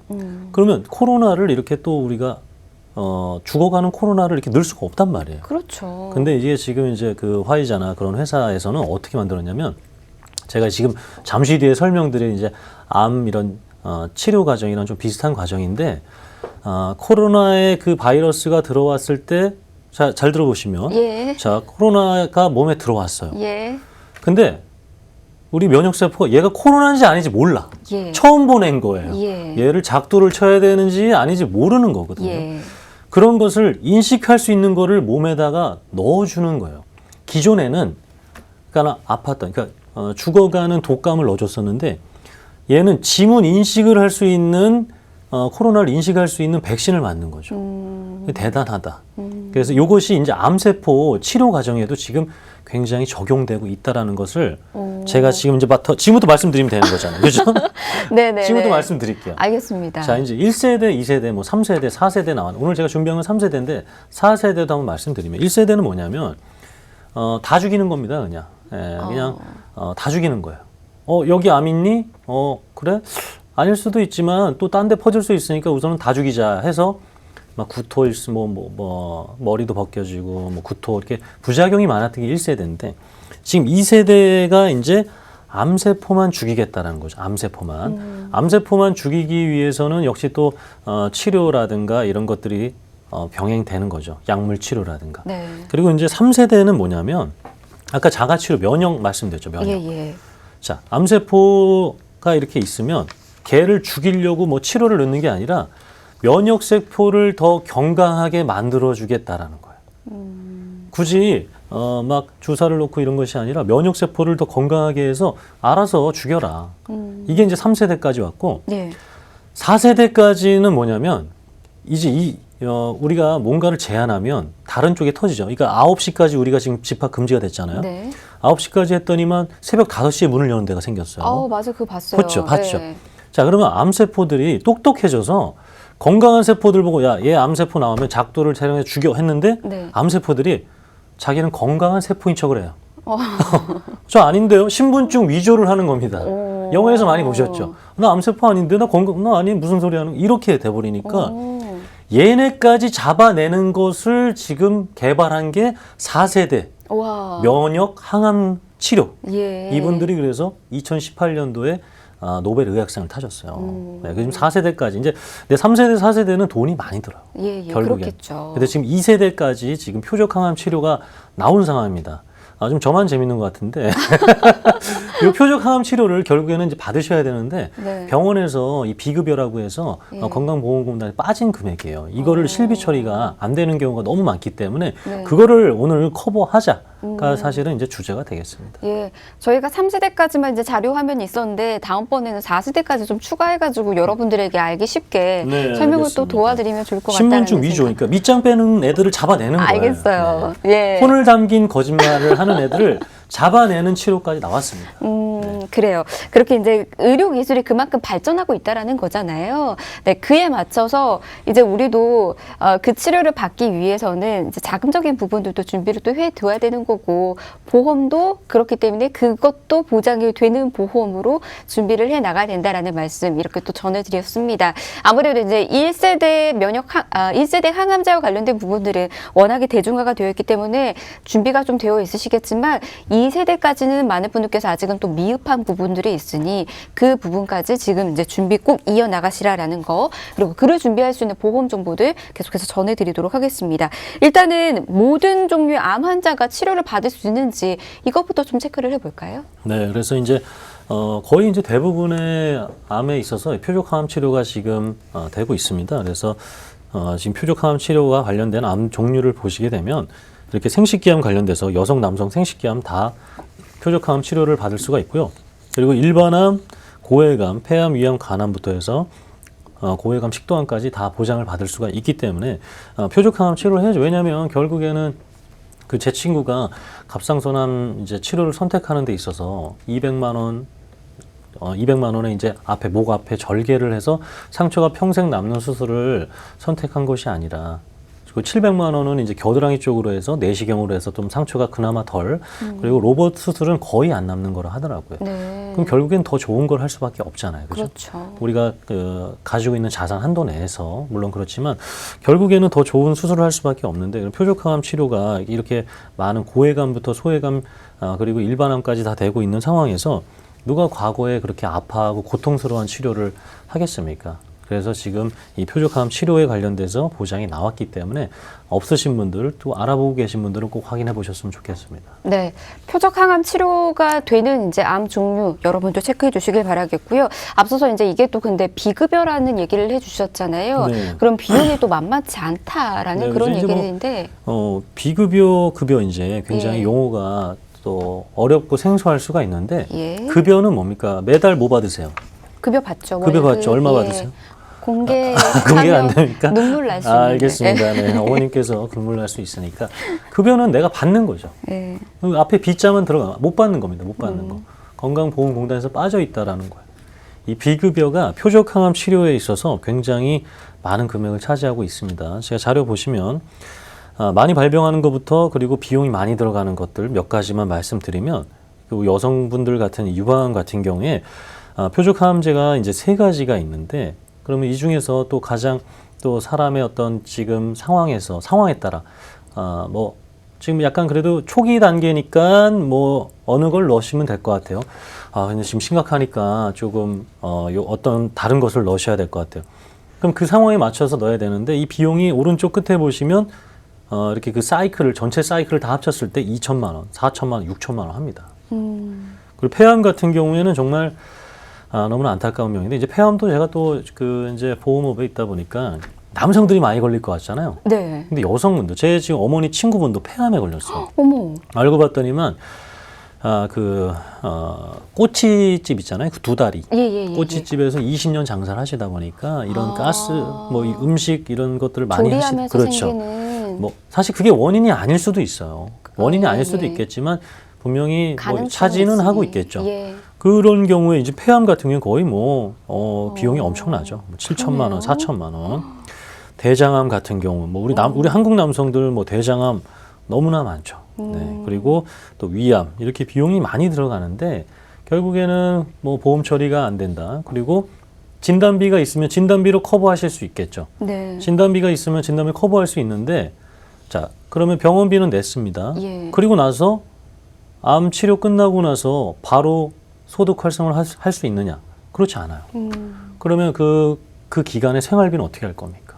그러면 코로나를 이렇게 또 우리가 죽어가는 코로나를 이렇게 넣을 수가 없단 말이에요. 그렇죠. 근데 이게 지금 이제 그 화이자나 그런 회사에서는 어떻게 만들었냐면 제가 지금 잠시 뒤에 설명드릴 이제 암 이런 치료 과정이랑 좀 비슷한 과정인데 코로나의 그 바이러스가 들어왔을 때 자, 잘 들어보시면 예. 자, 코로나가 몸에 들어왔어요. 예. 근데 우리 면역세포가 얘가 코로나인지 아닌지 몰라. 예. 처음 보낸 거예요. 예. 얘를 작두를 쳐야 되는지 아닌지 모르는 거거든요. 예. 그런 것을 인식할 수 있는 거를 몸에다가 넣어주는 거예요. 기존에는 그러니까 아팠던, 그러니까 죽어가는 독감을 넣어줬었는데 얘는 지문 인식을 할 수 있는 코로나를 인식할 수 있는 백신을 맞는 거죠. 대단하다. 그래서 이것이 이제 암세포 치료 과정에도 지금 굉장히 적용되고 있다라는 것을 제가 지금 이제 지금부터 말씀드리면 되는 거잖아요. 그죠? 네네. 지금부터 말씀드릴게요. 알겠습니다. 자, 이제 1세대, 2세대, 뭐 3세대, 4세대 나왔는데 오늘 제가 준비한 건 3세대인데 4세대도 한번 말씀드리면 1세대는 뭐냐면 다 죽이는 겁니다. 그냥. 예, 그냥 다 죽이는 거예요. 여기 암 있니? 그래? 아닐 수도 있지만 또 딴 데 퍼질 수 있으니까 우선은 다 죽이자 해서 막 구토 일수 머리도 벗겨지고 뭐 구토 이렇게 부작용이 많았던 게 1세대인데 지금 2세대가 이제 암세포만 죽이겠다라는 거죠. 암세포만. 암세포만 죽이기 위해서는 역시 또 치료라든가 이런 것들이 병행되는 거죠. 약물 치료라든가. 네. 그리고 이제 3세대는 뭐냐면 아까 자가치료 면역 말씀드렸죠. 면역. 예. 자, 암세포가 이렇게 있으면 걔를 죽이려고 뭐 치료를 넣는 게 아니라 면역세포를 더 건강하게 만들어주겠다라는 거예요. 굳이 막 주사를 놓고 이런 것이 아니라 면역세포를 더 건강하게 해서 알아서 죽여라. 이게 이제 3세대까지 왔고 네. 4세대까지는 뭐냐면 이제 우리가 뭔가를 제한하면 다른 쪽에 터지죠. 그러니까 9시까지 우리가 지금 집합 금지가 됐잖아요. 네. 9시까지 했더니만 새벽 5시에 문을 여는 데가 생겼어요. 맞아. 그거 봤어요. 봤죠. 네. 자, 그러면 암세포들이 똑똑해져서 건강한 세포들 보고 야, 얘 암세포 나오면 작두를 촬영해 죽여 했는데 네. 암세포들이 자기는 건강한 세포인 척을 해요. 저 아닌데요? 신분증 위조를 하는 겁니다. 영화에서 많이 보셨죠? 나 암세포 아닌데? 나 아니 무슨 소리 하는 이렇게 돼버리니까 얘네까지 잡아내는 것을 지금 개발한 게 4세대 와. 면역 항암 치료. 예. 이분들이 그래서 2018년도에 노벨 의학상을 타셨어요. 네, 지금 4세대까지 이제 3세대, 4세대는 돈이 많이 들어요. 예, 결국엔. 그렇겠죠. 근데 지금 2세대까지 지금 표적 항암 치료가 나온 상황입니다. 좀 저만 재밌는 것 같은데 이 표적 항암 치료를 결국에는 이제 받으셔야 되는데 네. 병원에서 이 비급여라고 해서 예. 건강보험공단에 빠진 금액이에요. 이거를 실비 처리가 안 되는 경우가 너무 많기 때문에 네. 그거를 오늘 커버하자가 사실은 이제 주제가 되겠습니다. 예, 저희가 3세대까지만 이제 자료 화면이 있었는데 다음번에는 4세대까지 좀 추가해가지고 여러분들에게 알기 쉽게 네, 설명을 알겠습니다. 또 도와드리면 좋을 것 같다는 신분증 위조, 그러니까 밑장 빼는 애들을 잡아내는 거예요. 알겠어요. 네. 예. 혼을 담긴 거짓말을 하는 애들을 잡아내는 치료까지 나왔습니다. 그래요. 그렇게 이제 의료 기술이 그만큼 발전하고 있다라는 거잖아요. 네, 그에 맞춰서 이제 우리도 그 치료를 받기 위해서는 이제 자금적인 부분들도 준비를 또 해둬야 되는 거고 보험도 그렇기 때문에 그것도 보장이 되는 보험으로 준비를 해 나가야 된다라는 말씀 이렇게 또 전해드렸습니다. 아무래도 이제 1세대 항암제와 관련된 부분들은 워낙에 대중화가 되어 있기 때문에 준비가 좀 되어 있으시겠지만 2세대까지는 많은 분들께서 아직은 또 미흡한 부분들이 있으니 그 부분까지 지금 이제 준비 꼭 이어나가시라라는 거 그리고 그를 준비할 수 있는 보험 정보들 계속해서 전해드리도록 하겠습니다. 일단은 모든 종류의 암 환자가 치료를 받을 수 있는지 이것부터 좀 체크를 해볼까요? 네, 그래서 이제 거의 이제 대부분의 암에 있어서 표적항암 치료가 지금 되고 있습니다. 그래서 지금 표적항암 치료와 관련된 암 종류를 보시게 되면 이렇게 생식기암 관련돼서 여성, 남성 생식기암 다 표적항암 치료를 받을 수가 있고요. 그리고 일반암, 고해감, 폐암, 위암, 간암부터 해서 고해감, 식도암까지 다 보장을 받을 수가 있기 때문에 표적항암 치료를 해야죠. 왜냐하면 결국에는 그 제 친구가 갑상선암 이제 치료를 선택하는 데 있어서 200만 원에 이제 목 앞에 절개를 해서 상처가 평생 남는 수술을 선택한 것이 아니라 그 700만 원은 이제 겨드랑이 쪽으로 해서 내시경으로 해서 좀 상처가 그나마 덜 그리고 로봇 수술은 거의 안 남는 거라 하더라고요. 네. 그럼 결국엔 더 좋은 걸 할 수밖에 없잖아요. 그죠? 그렇죠. 우리가 가지고 있는 자산 한도 내에서 물론 그렇지만 결국에는 더 좋은 수술을 할 수밖에 없는데 표적항암 치료가 이렇게 많은 고해감부터 소해감 그리고 일반암까지 다 되고 있는 상황에서 누가 과거에 그렇게 아파하고 고통스러운 치료를 하겠습니까? 그래서 지금 이 표적항암 치료에 관련돼서 보장이 나왔기 때문에 없으신 분들 또 알아보고 계신 분들은 꼭 확인해 보셨으면 좋겠습니다. 네, 표적항암 치료가 되는 이제 암 종류 여러분도 체크해 주시길 바라겠고요. 앞서서 이제 이게 또 근데 비급여라는 얘기를 해주셨잖아요. 네. 그럼 비용이 또 만만치 않다라는 네, 그런 이제 뭐 얘기인데. 비급여, 급여 이제 굉장히 예. 용어가 또 어렵고 생소할 수가 있는데 예. 급여는 뭡니까? 매달 뭐 받으세요? 급여 받죠. 급여 받죠. 얼마 예. 받으세요? 공개가 안 됩니까? 눈물 날 수 있는데. 알겠습니다. 네. 어머님께서 눈물 날 수 있으니까 급여는 내가 받는 거죠. 예. 그 앞에 빗자만 들어가 못 받는 겁니다. 못 받는 거. 건강보험공단에서 빠져 있다라는 거예요. 이 비급여가 표적항암 치료에 있어서 굉장히 많은 금액을 차지하고 있습니다. 제가 자료 보시면 많이 발병하는 것부터 그리고 비용이 많이 들어가는 것들 몇 가지만 말씀드리면 그 여성분들 같은 유방암 같은 경우에 표적항암제가 이제 세 가지가 있는데 그러면 이 중에서 또 가장 또 사람의 어떤 지금 상황에 따라 뭐 지금 약간 그래도 초기 단계니까 뭐 어느 걸 넣으시면 될 것 같아요. 근데 지금 심각하니까 조금 어떤 다른 것을 넣으셔야 될 것 같아요. 그럼 그 상황에 맞춰서 넣어야 되는데 이 비용이 오른쪽 끝에 보시면 이렇게 그 사이클을 전체 사이클을 다 합쳤을 때 2천만 원, 4천만 원, 6천만 원 합니다. 그리고 폐암 같은 경우에는 정말 너무나 안타까운 병인데 이제 폐암도 제가 또 그 이제 보험업에 있다 보니까 남성들이 많이 걸릴 것 같잖아요. 네. 근데 여성분도 제 지금 어머니 친구분도 폐암에 걸렸어요. 어머. 알고 봤더니만 꼬치집 있잖아요. 그 두 다리. 예. 꼬치집에서 20년 장사를 하시다 보니까 이런 가스, 뭐 이 음식 이런 것들을 많이 조리하면서 그렇죠. 생기는 뭐 사실 그게 원인이 아닐 수도 있어요. 원인이 예, 아닐 수도 예. 있겠지만 분명히 뭐 가능성이 차지는 있으니. 하고 있겠죠. 예. 그런 경우에 이제 폐암 같은 경우는 거의 뭐 비용이 엄청나죠. 뭐 7천만 원, 그러네요. 4천만 원. 대장암 같은 경우 뭐 우리 한국 남성들 뭐 대장암 너무나 많죠. 네. 그리고 또 위암 이렇게 비용이 많이 들어가는데 결국에는 뭐 보험 처리가 안 된다. 그리고 진단비가 있으면 진단비로 커버하실 수 있겠죠. 네. 진단비가 있으면 진단비 커버할 수 있는데 자 그러면 병원비는 냈습니다. 예. 그리고 나서 암 치료 끝나고 나서 바로 소득 활성을 할 수 있느냐? 그렇지 않아요. 그러면 그 기간의 생활비는 어떻게 할 겁니까?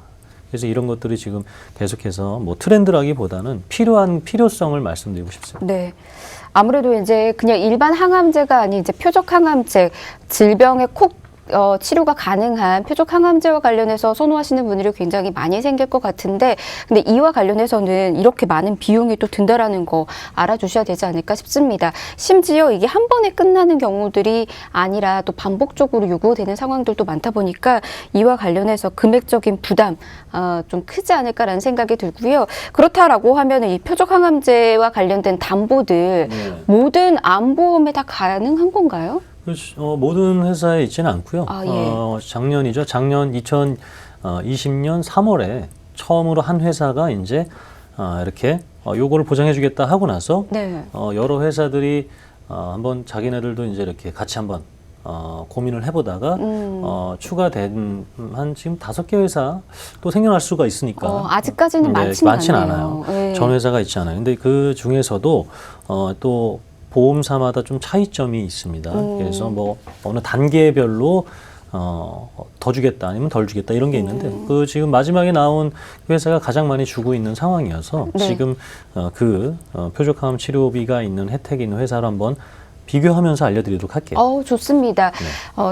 그래서 이런 것들이 지금 계속해서 뭐 트렌드라기보다는 필요성을 말씀드리고 싶습니다. 네. 아무래도 이제 그냥 일반 항암제가 아닌 이제 표적 항암제, 질병에 치료가 가능한 표적 항암제와 관련해서 선호하시는 분들이 굉장히 많이 생길 것 같은데, 근데 이와 관련해서는 이렇게 많은 비용이 또 든다라는 거 알아주셔야 되지 않을까 싶습니다. 심지어 이게 한 번에 끝나는 경우들이 아니라 또 반복적으로 요구되는 상황들도 많다 보니까 이와 관련해서 금액적인 부담 좀 크지 않을까라는 생각이 들고요. 그렇다라고 하면은 이 표적 항암제와 관련된 담보들 네. 모든 암보험에 다 가능한 건가요? 모든 회사에 있지는 않고요. 예. 작년이죠. 작년 2020년 3월에 처음으로 한 회사가 이제 이렇게 요거를 보장해주겠다 하고 나서 네. 여러 회사들이 한번 자기네들도 이제 이렇게 같이 한번 고민을 해보다가 추가된 한 지금 5개 회사 또 생겨날 수가 있으니까 아직까지는 많지는 않아요. 예. 전 회사가 있잖아요. 근데 그 중에서도 또 보험사마다 좀 차이점이 있습니다. 그래서 뭐 어느 단계별로 더 주겠다 아니면 덜 주겠다 이런 게 있는데 그 지금 마지막에 나온 회사가 가장 많이 주고 있는 상황이어서 네. 지금 표적항암 치료비가 있는 혜택이 있는 회사를 한번 비교하면서 알려드리도록 할게요. 좋습니다.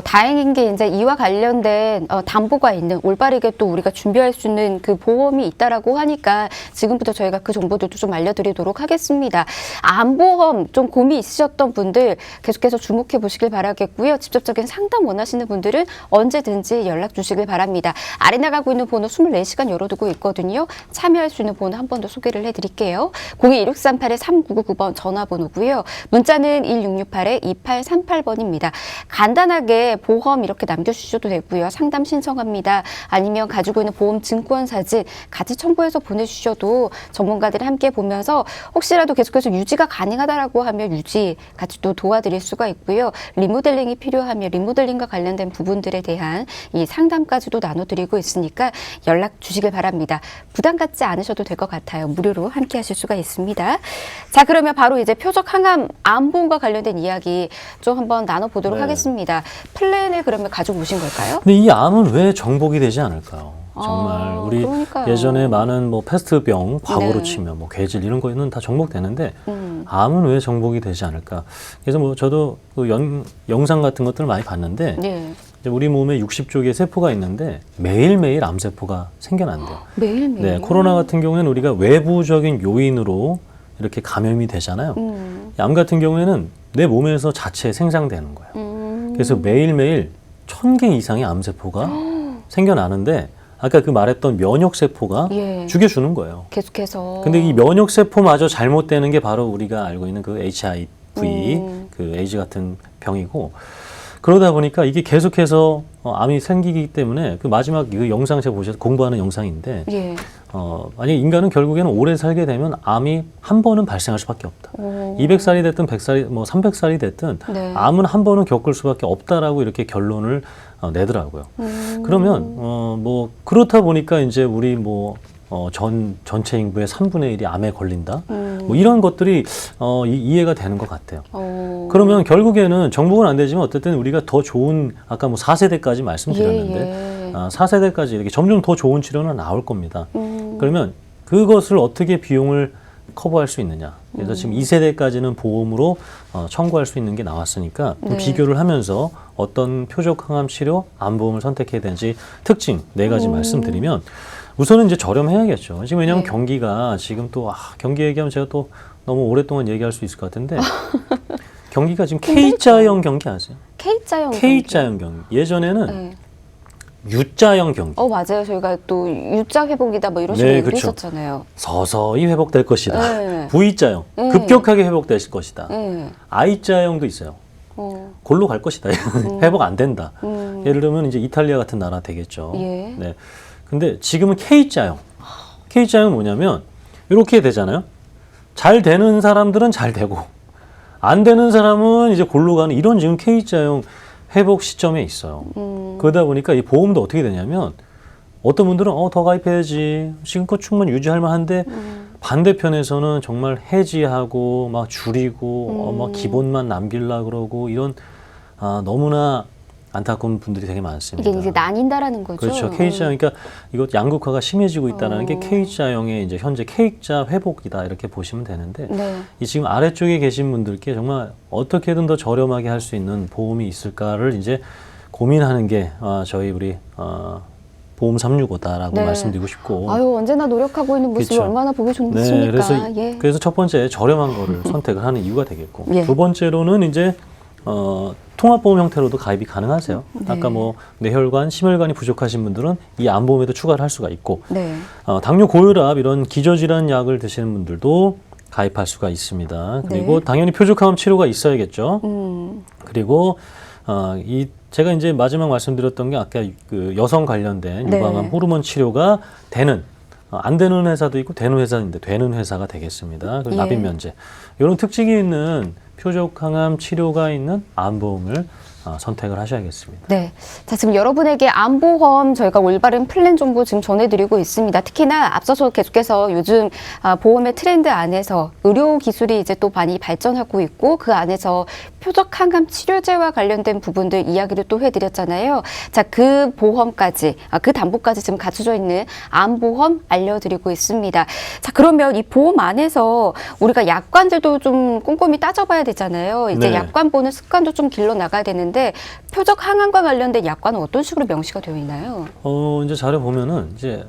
다행인 게 이제 이와 관련된 담보가 있는 올바르게 또 우리가 준비할 수 있는 그 보험이 있다라고 하니까 지금부터 저희가 그 정보들도 좀 알려드리도록 하겠습니다. 암보험 좀 고민 있으셨던 분들 계속해서 주목해 보시길 바라겠고요. 직접적인 상담 원하시는 분들은 언제든지 연락 주시길 바랍니다. 아래 나가고 있는 번호 24시간 열어두고 있거든요. 참여할 수 있는 번호 한 번 더 소개를 해드릴게요. 02-1638-3999번 전화번호고요. 문자는 1668-2838번입니다. 간단하게 보험 이렇게 남겨주셔도 되고요. 상담 신청합니다. 아니면 가지고 있는 보험 증권 사진 같이 첨부해서 보내주셔도 전문가들이 함께 보면서 혹시라도 계속해서 유지가 가능하다라고 하면 유지 같이 또 도와드릴 수가 있고요. 리모델링이 필요하면 리모델링과 관련된 부분들에 대한 이 상담까지도 나눠드리고 있으니까 연락 주시길 바랍니다. 부담 갖지 않으셔도 될 것 같아요. 무료로 함께 하실 수가 있습니다. 자, 그러면 바로 이제 표적 항암 암보험과 관련된 이야기 좀 한번 나눠보도록 네. 하겠습니다. 플랜을 그러면 가지고 오신 걸까요? 근데 이 암은 왜 정복이 되지 않을까요? 정말 우리 그러니까요. 예전에 많은 뭐 패스트병, 과거로 네. 치면 뭐 괴질 이런 거는 다 정복되는데 암은 왜 정복이 되지 않을까? 그래서 뭐 저도 그 영상 같은 것들을 많이 봤는데 네. 이제 우리 몸에 60조 개의 세포가 있는데 매일매일 암세포가 생겨난대요. 매일매일. 네, 코로나 같은 경우에는 우리가 외부적인 요인으로 이렇게 감염이 되잖아요. 암 같은 경우에는 내 몸에서 자체 생산되는 거예요. 그래서 매일매일 1000개 이상의 암세포가 생겨나는데 아까 그 말했던 면역세포가 예. 죽여주는 거예요. 계속해서. 근데 이 면역세포마저 잘못되는 게 바로 우리가 알고 있는 그 HIV, 그 에이즈 같은 병이고 그러다 보니까 이게 계속해서 암이 생기기 때문에 그 마지막 그 영상 제가 보셔서 공부하는 영상인데 예. 만약 인간은 결국에는 오래 살게 되면 암이 한 번은 발생할 수밖에 없다. 200살이 됐든 100살이 뭐 300살이 됐든 네. 암은 한 번은 겪을 수밖에 없다라고 이렇게 결론을 내더라고요. 그러면 뭐 그렇다 보니까 이제 우리 뭐 전체 인구의 3분의 1이 암에 걸린다. 뭐 이런 것들이 이해가 되는 것 같아요. 그러면 결국에는 정복은 안 되지만 어쨌든 우리가 더 좋은 아까 뭐 4세대까지 말씀드렸는데 4세대까지 이렇게 점점 더 좋은 치료는 나올 겁니다. 그러면 그것을 어떻게 비용을 커버할 수 있느냐. 그래서 지금 2세대까지는 보험으로 청구할 수 있는 게 나왔으니까 네. 비교를 하면서 어떤 표적 항암 치료, 암보험을 선택해야 되는지 특징 4가지 말씀드리면 우선은 이제 저렴해야겠죠. 지금 왜냐하면 네. 경기가 지금 또 경기 얘기하면 제가 또 너무 오랫동안 얘기할 수 있을 것 같은데 경기가 지금 K자형 경기 아세요? K자형 K자형 경기. 예전에는 네. U자형 경기. 맞아요. 저희가 또 U자 회복이다 뭐 이런 식으로 네, 얘기를 그렇죠. 했었잖아요. 서서히 회복될 것이다. 네. V자형. 네. 급격하게 회복될 것이다. 네. I자형도 있어요. 어. 골로 갈 것이다. 회복 안 된다. 음. 예를 들면 이제 이탈리아 같은 나라 되겠죠. 예. 네. 근데 지금은 K자형. K자형은 뭐냐면 이렇게 되잖아요. 잘 되는 사람들은 잘 되고 안 되는 사람은 이제 골로 가는 이런 지금 K자형 회복 시점에 있어요. 그러다 보니까 이 보험도 어떻게 되냐면 어떤 분들은 더 가입해야지 지금껏 충분히 유지할 만한데 반대편에서는 정말 해지하고 막 줄이고 막 기본만 남기려고 그러고 이런 너무나 안타까운 분들이 되게 많습니다. 이게 이제 나뉜다라는 거죠. 그렇죠. K자형, 그러니까 이것 양극화가 심해지고 있다는 게 K자형의 이제 현재 K자 회복이다 이렇게 보시면 되는데 네. 이 지금 아래쪽에 계신 분들께 정말 어떻게든 더 저렴하게 할 수 있는 보험이 있을까를 이제 고민하는 게 저희 우리 보험 365다라고 네. 말씀드리고 싶고. 아유, 언제나 노력하고 있는 모습이 그렇죠. 얼마나 보기 좋습니까? 네, 그래서 예. 그래서 첫 번째 저렴한 거를 선택을 하는 이유가 되겠고 예. 두 번째로는 이제 통합보험 형태로도 가입이 가능하세요. 네. 아까 뭐 뇌혈관, 심혈관이 부족하신 분들은 이 암보험에도 추가를 할 수가 있고 네. 당뇨, 고혈압 이런 기저질환 약을 드시는 분들도 가입할 수가 있습니다. 그리고 네. 당연히 표적항암 치료가 있어야겠죠. 그리고 제가 이제 마지막 말씀드렸던 게 아까 그 여성 관련된 네. 유방암 호르몬 치료가 되는 안 되는 회사도 있고 되는 회사인데 되는 회사가 되겠습니다. 그리고 예. 납입 면제 이런 특징이 있는 표적 항암 치료가 있는 암보험을 선택을 하셔야겠습니다. 네. 자, 지금 여러분에게 암보험 저희가 올바른 플랜 정보 지금 전해드리고 있습니다. 특히나 앞서서 계속해서 요즘 보험의 트렌드 안에서 의료 기술이 이제 또 많이 발전하고 있고 그 안에서 표적 항암 치료제와 관련된 부분들 이야기를 또 해드렸잖아요. 자, 그 보험까지, 그 담보까지 지금 갖춰져 있는 암보험 알려드리고 있습니다. 자, 그러면 이 보험 안에서 우리가 약관들도 좀 꼼꼼히 따져봐야 되잖아요. 이제 네. 약관 보는 습관도 좀 길러 나가야 되는데 표적 항암과 관련된 약관은 어떤 식으로 명시가 되어 있나요? 이제 자료 보면은 이제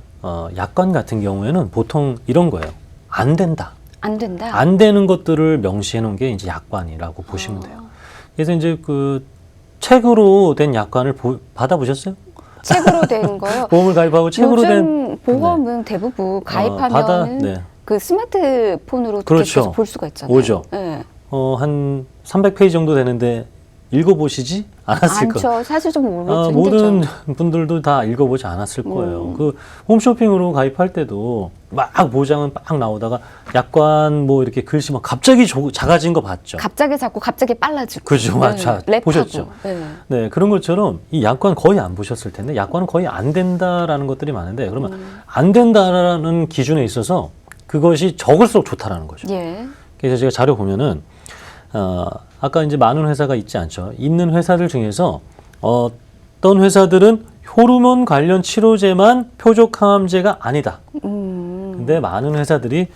약관 같은 경우에는 보통 이런 거예요. 안 된다. 안 된다. 안 되는 것들을 명시해 놓은 게 이제 약관이라고 보시면 돼요. 그래서 이제 그 책으로 된 약관을 받아보셨어요? 책으로 된 거요. 보험을 가입하고 책으로 된 요즘 보험은 대부분 가입하면 네. 그 스마트폰으로 그렇죠. 계속 볼 수가 있잖아요. 오죠. 네. 한 300페이지 정도 되는데 읽어보시지 않았을 거예요. 많죠. 사실 좀 모르겠죠. 모든 분들도 다 읽어보지 않았을 거예요. 그 홈쇼핑으로 가입할 때도 막 보장은 막 나오다가 약관 뭐 이렇게 글씨 막 갑자기 작아진 거 봤죠. 갑자기 작고 갑자기 빨라지고. 그죠, 맞죠. 랩하고. 보셨죠. 네. 네, 그런 것처럼 이 약관 거의 안 보셨을 텐데 약관은 거의 안 된다라는 것들이 많은데 그러면 안 된다라는 기준에 있어서 그것이 적을수록 좋다라는 거죠. 예. 그래서 제가 자료 보면은 아까 이제 많은 회사가 있지 않죠. 있는 회사들 중에서 어떤 회사들은 호르몬 관련 치료제만 표적 항암제가 아니다. 근데 많은 회사들이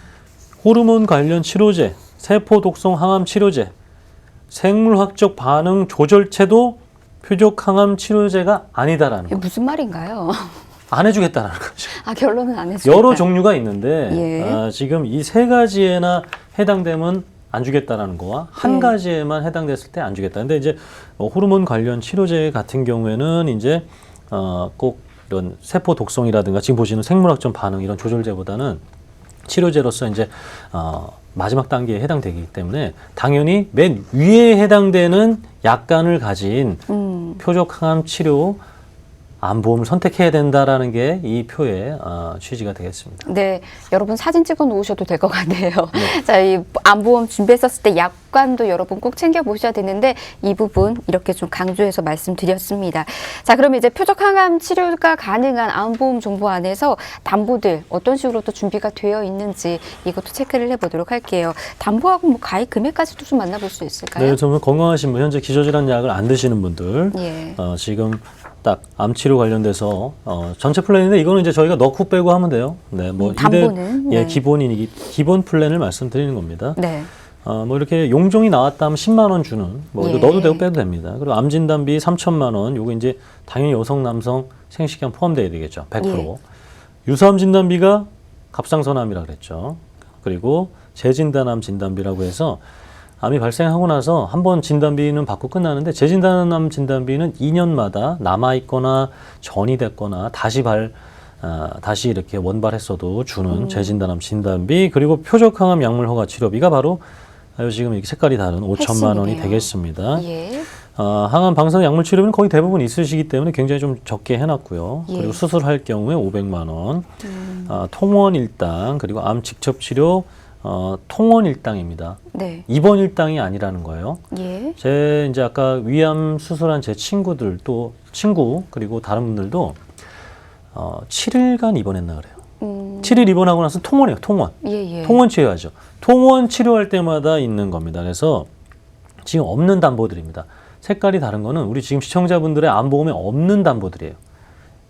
호르몬 관련 치료제, 세포 독성 항암 치료제, 생물학적 반응 조절체도 표적 항암 치료제가 아니다라는 이게 거. 무슨 말인가요? 안 해주겠다는 거죠. 결론은 안 해주겠다. 여러 종류가 있는데 예. 지금 이 세 가지에나 해당되면 안 주겠다라는 거와 한 가지에만 해당됐을 때 안 주겠다. 근데 이제 호르몬 관련 치료제 같은 경우에는 이제 꼭 이런 세포 독성이라든가 지금 보시는 생물학적 반응 이런 조절제보다는 치료제로서 이제 마지막 단계에 해당되기 때문에 당연히 맨 위에 해당되는 약관을 가진 표적 항암 치료 암보험을 선택해야 된다라는 게 이 표의 취지가 되겠습니다. 네, 여러분 사진 찍어 놓으셔도 될 것 같네요. 자, 이 암보험 준비했었을 때 약관도 여러분 꼭 챙겨 보셔야 되는데 이 부분 이렇게 좀 강조해서 말씀드렸습니다. 자, 그럼 이제 표적 항암 치료가 가능한 암보험 정보 안에서 담보들 어떤 식으로 또 준비가 되어 있는지 이것도 체크를 해보도록 할게요. 담보하고 뭐 가입 금액까지도 좀 만나볼 수 있을까요? 네, 정말 건강하신 분, 현재 기저질환 약을 안 드시는 분들, 예. 지금 딱 암치료 관련돼서 전체 플랜인데 이거는 이제 저희가 넣고 빼고 하면 돼요. 네, 뭐 담보는? 예, 네. 기본 플랜을 말씀드리는 겁니다. 네. 뭐 이렇게 용종이 나왔다 하면 10만 원 주는 뭐 이거 예. 넣어도 되고 빼도 됩니다. 그리고 암 진단비 3천만 원, 요거 이제 당연히 여성, 남성 생식기간 포함돼야 되겠죠. 100%. 예. 유사암 진단비가 갑상선암이라 그랬죠. 그리고 재진단암 진단비라고 해서 암이 발생하고 나서 한 번 진단비는 받고 끝나는데 재진단암 진단비는 2년마다 남아 있거나 전이 됐거나 다시 이렇게 원발했어도 주는 재진단암 진단비, 그리고 표적항암 약물 허가 치료비가 바로 지금 이렇게 색깔이 다른 5천만 원이 핵심이네요. 되겠습니다. 예. 항암 방사선 약물 치료비는 거의 대부분 있으시기 때문에 굉장히 좀 적게 해놨고요. 예. 그리고 수술할 경우에 500만 원, 통원 일당, 그리고 암 직접 치료 통원 일당입니다. 네. 입원 일당이 아니라는 거예요. 예. 제 이제 아까 위암 수술한 제 친구들 또 친구 그리고 다른 분들도 7일간 입원했나 그래요. 7일 입원하고 나서 통원이에요. 통원. 예, 예. 통원 치료하죠. 통원 치료할 때마다 있는 겁니다. 그래서 지금 없는 담보들입니다. 색깔이 다른 거는 우리 지금 시청자분들의 암보험에 없는 담보들이에요.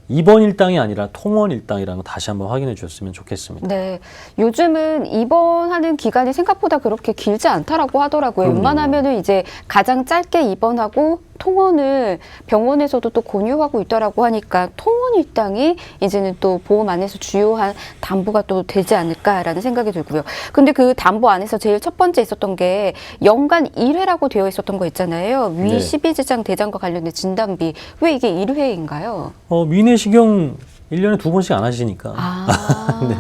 입원 일당이 아니라 통원 일당이라는 거 다시 한번 확인해 주셨으면 좋겠습니다. 네, 요즘은 입원하는 기간이 생각보다 그렇게 길지 않다라고 하더라고요. 그럼요. 웬만하면은 이제 가장 짧게 입원하고 통원을 병원에서도 또 권유하고 있더라고 하니까 통원 일당이 이제는 또 보험 안에서 주요한 담보가 또 되지 않을까라는 생각이 들고요. 근데 그 담보 안에서 제일 첫 번째 있었던 게 연간 1회라고 되어 있었던 거 있잖아요. 위 네. 12지장 대장과 관련된 진단비. 왜 이게 1회인가요? 위내시경 1년에 2번씩 안 하시니까. 네.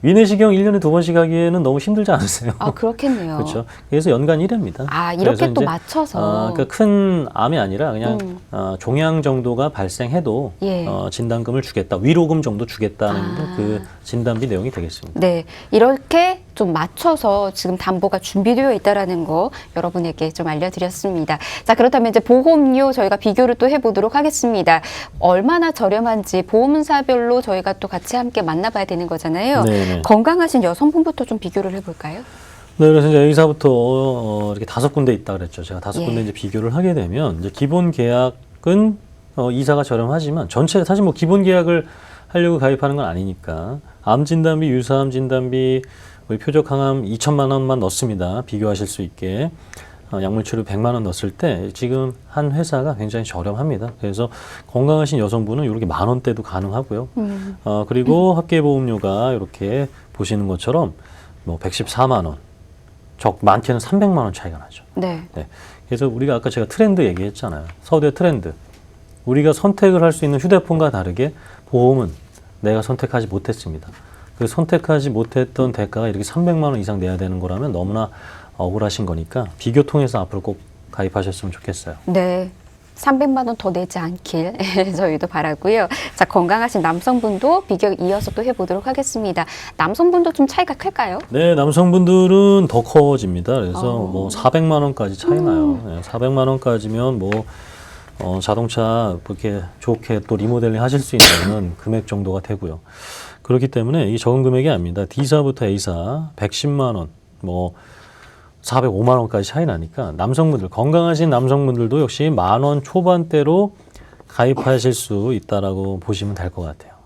위내시경 1년에 2번씩 하기에는 너무 힘들지 않으세요? 아, 그렇겠네요. 그렇죠. 그래서 연간 1회입니다. 아, 이렇게 또 맞춰서. 그러니까 큰 암이 아니라 그냥 종양 정도가 발생해도 예. 진단금을 주겠다. 위로금 정도 주겠다는 그 진단비 내용이 되겠습니다. 네, 이렇게 좀 맞춰서 지금 담보가 준비되어 있다라는 거 여러분에게 좀 알려드렸습니다. 자, 그렇다면 이제 보험료 저희가 비교를 또 해보도록 하겠습니다. 얼마나 저렴한지 보험사별로 저희가 또 같이 함께 만나봐야 되는 거잖아요. 네네. 건강하신 여성분부터 좀 비교를 해볼까요? 네, 그래서 이제 여기서부터 이렇게 5군데 있다 그랬죠. 제가 5군데 예. 이제 비교를 하게 되면 이제 기본 계약은 이사가 저렴하지만 전체 사실 뭐 기본 계약을 하려고 가입하는 건 아니니까 암 진단비, 유사암 진단비, 우리 표적 항암 2천만 원만 넣습니다. 비교하실 수 있게. 약물 치료 100만 원 넣었을 때 지금 한 회사가 굉장히 저렴합니다. 그래서 건강하신 여성분은 이렇게 10,000원대도 가능하고요. 그리고 합계보험료가 이렇게 보시는 것처럼 뭐 114만 원, 많게는 300만 원 차이가 나죠. 네. 네. 그래서 우리가 아까 제가 트렌드 얘기했잖아요. 서두의 트렌드. 우리가 선택을 할 수 있는 휴대폰과 다르게 보험은 내가 선택하지 못했습니다. 그 선택하지 못했던 대가가 이렇게 300만 원 이상 내야 되는 거라면 너무나 억울하신 거니까 비교 통해서 앞으로 꼭 가입하셨으면 좋겠어요. 네. 300만 원 더 내지 않길 저희도 바라고요. 자, 건강하신 남성분도 비교 이어서 또 해보도록 하겠습니다. 남성분도 좀 차이가 클까요? 네, 남성분들은 더 커집니다. 그래서 뭐 400만 원까지 차이 나요. 네, 400만 원까지면 뭐 자동차 이렇게 좋게 또 리모델링 하실 수 있는 금액 정도가 되고요. 그렇기 때문에 이 적은 금액이 아닙니다. D사부터 A사 110만 원, 뭐 405만 원까지 차이 나니까 남성분들, 건강하신 남성분들도 역시 10,000원 초반대로 가입하실 수 있다라고 보시면 될 것 같아요.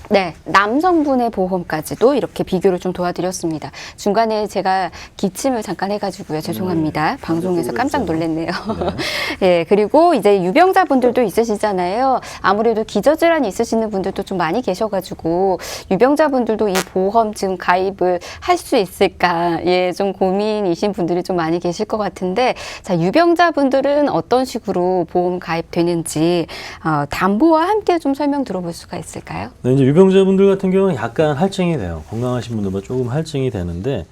네, 남성분의 보험까지도 이렇게 비교를 좀 도와드렸습니다. 중간에 제가 기침을 잠깐 해가지고요. 죄송합니다. 방송에서 깜짝 놀랐네요. 예, 그리고 이제 유병자분들도 있으시잖아요. 아무래도 기저질환이 있으시는 분들도 좀 많이 계셔가지고 유병자분들도 이 보험 지금 가입을 할 수 있을까, 예, 좀 고민이신 분들이 좀 많이 계실 것 같은데, 자, 유병자분들은 어떤 식으로 보험 가입되는지 담보와 함께 좀 설명 들어볼 수가 있을까요? 네, 이제 유병자분들 같은 경우는 약간 할증이 돼요. 건강하신 분들보다 조금 할증이 되는데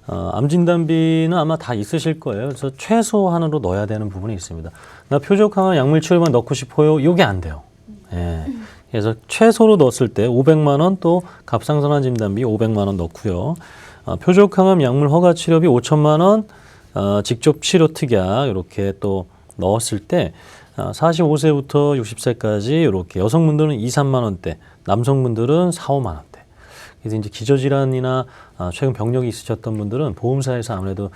암 진단비는 아마 다 있으실 거예요. 그래서 최소한으로 넣어야 되는 부분이 있습니다. 나 표적 항암 약물 치료만 넣고 싶어요. 이게 안 돼요. 예. 그래서 최소로 넣었을 때 500만 원 또 갑상선암 진단비 500만 원 넣고요. 표적항암 약물 허가 치료비 5천만 원 직접 치료 특약 이렇게 또 넣었을 때 45세부터 60세까지 이렇게 여성분들은 2, 3만 원대, 남성분들은 4, 5만 원대. 그래서 이제 기저질환이나 최근 병력이 있으셨던 분들은 보험사에서 아무래도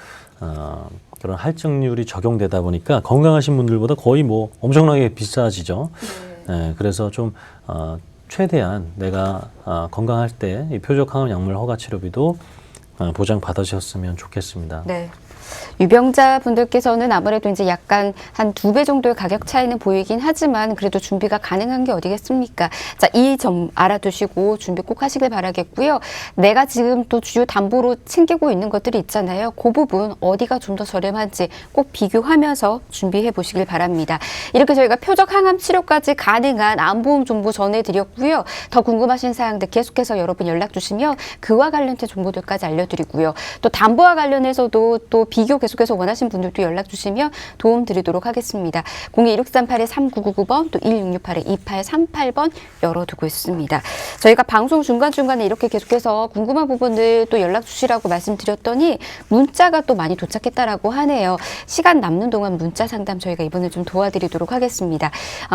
그런 할증률이 적용되다 보니까 건강하신 분들보다 거의 뭐 엄청나게 비싸지죠. 네, 그래서 좀 최대한 내가 건강할 때 이 표적항암 약물 허가 치료비도 보장 받으셨으면 좋겠습니다. 네. 유병자 분들께서는 아무래도 이제 약간 한 2배 정도의 가격 차이는 보이긴 하지만 그래도 준비가 가능한 게 어디겠습니까? 자, 이 점 알아두시고 준비 꼭 하시길 바라겠고요. 내가 지금 또 주요 담보로 챙기고 있는 것들이 있잖아요. 그 부분 어디가 좀 더 저렴한지 꼭 비교하면서 준비해 보시길 바랍니다. 이렇게 저희가 표적 항암 치료까지 가능한 암보험 정보 전해드렸고요. 더 궁금하신 사항들 계속해서 여러분 연락 주시면 그와 관련된 정보들까지 알려드리고요. 또 담보와 관련해서도 또 비교 계속해서 원하신 분들도 연락 주시면 도움 드리도록 하겠습니다. 02-1638-3999번 또 1668-2838번 열어두고 있습니다. 저희가 방송 중간중간에 이렇게 계속해서 궁금한 부분들 또 연락 주시라고 말씀드렸더니 문자가 또 많이 도착했다라고 하네요. 시간 남는 동안 문자 상담 저희가 이번에 좀 도와드리도록 하겠습니다.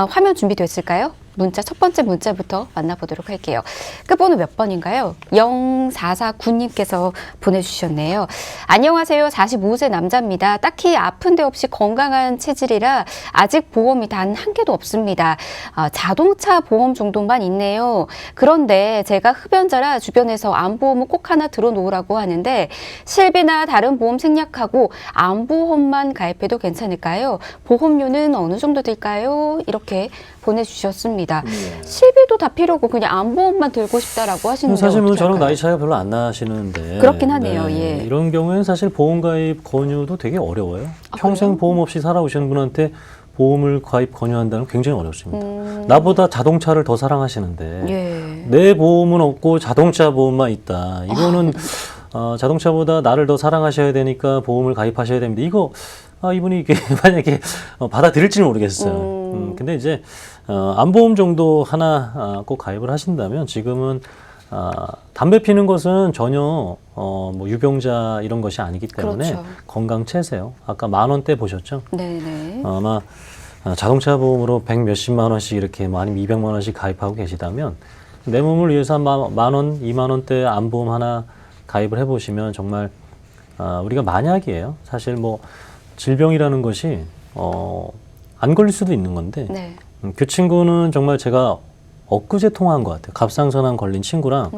화면 준비됐을까요? 문자 첫 번째 문자부터 만나보도록 할게요. 끝번호 몇 번인가요? 0449님께서 보내주셨네요. 안녕하세요. 45세 남자입니다. 딱히 아픈 데 없이 건강한 체질이라 아직 보험이 단 한 개도 없습니다. 자동차 보험 정도만 있네요. 그런데 제가 흡연자라 주변에서 암보험을 꼭 하나 들어놓으라고 하는데 실비나 다른 보험 생략하고 암보험만 가입해도 괜찮을까요? 보험료는 어느 정도 들까요? 이렇게 보내주셨습니다. 실비도 다 필요고 그냥 암보험만 들고 싶다라고 하시는데 사실 뭐 어떻게 저랑 할까요? 나이 차이가 별로 안 나시는데 그렇긴 하네요. 예. 이런 경우에는 사실 보험 가입 권유도 되게 어려워요. 평생 그래요? 보험 없이 살아오시는 분한테 보험을 가입 권유한다는 건 굉장히 어렵습니다. 나보다 자동차를 더 사랑하시는데 예. 내 보험은 없고 자동차 보험만 있다. 이거는 자동차보다 나를 더 사랑하셔야 되니까 보험을 가입하셔야 됩니다. 이거 이분이 이게 만약에 받아들일지는 모르겠어요. 근데 이제 암보험 정도 하나 꼭 가입을 하신다면 지금은 담배 피는 것은 전혀 뭐 유병자 이런 것이 아니기 때문에 그렇죠. 건강체세요. 아까 10,000원대 보셨죠? 네네. 아마 자동차 보험으로 100 몇십만 원씩 이렇게 뭐 아니면 200만 원씩 가입하고 계시다면 내 몸을 위해서 한 10,000원, 20,000원대 암보험 하나 가입을 해보시면 정말 우리가 만약이에요. 사실 뭐 질병이라는 것이 안 걸릴 수도 있는 건데 네. 그 친구는 정말 제가 엊그제 통화한 것 같아요. 갑상선암 걸린 친구랑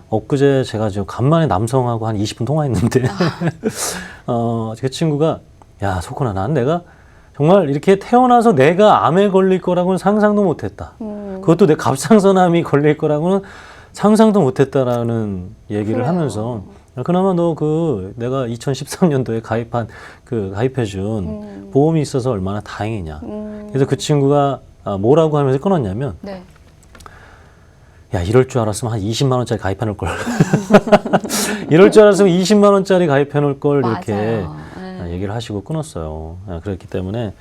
엊그제 제가 지금 간만에 남성하고 한 20분 통화했는데 그 친구가 야 석훈아 난 내가 정말 이렇게 태어나서 내가 암에 걸릴 거라고는 상상도 못했다. 그것도 내 갑상선암이 걸릴 거라고는 상상도 못했다라는 얘기를 그래요. 하면서 그나마 너 내가 2013년도에 가입해준 보험이 있어서 얼마나 다행이냐. 그래서 그 친구가 뭐라고 하면서 끊었냐면 네. 야 이럴 줄 알았으면 한 20만 원짜리 가입해 놓을 걸. 이럴 줄 알았으면 20만 원짜리 가입해 놓을 걸 이렇게 얘기를 하시고 끊었어요. 그렇기 때문에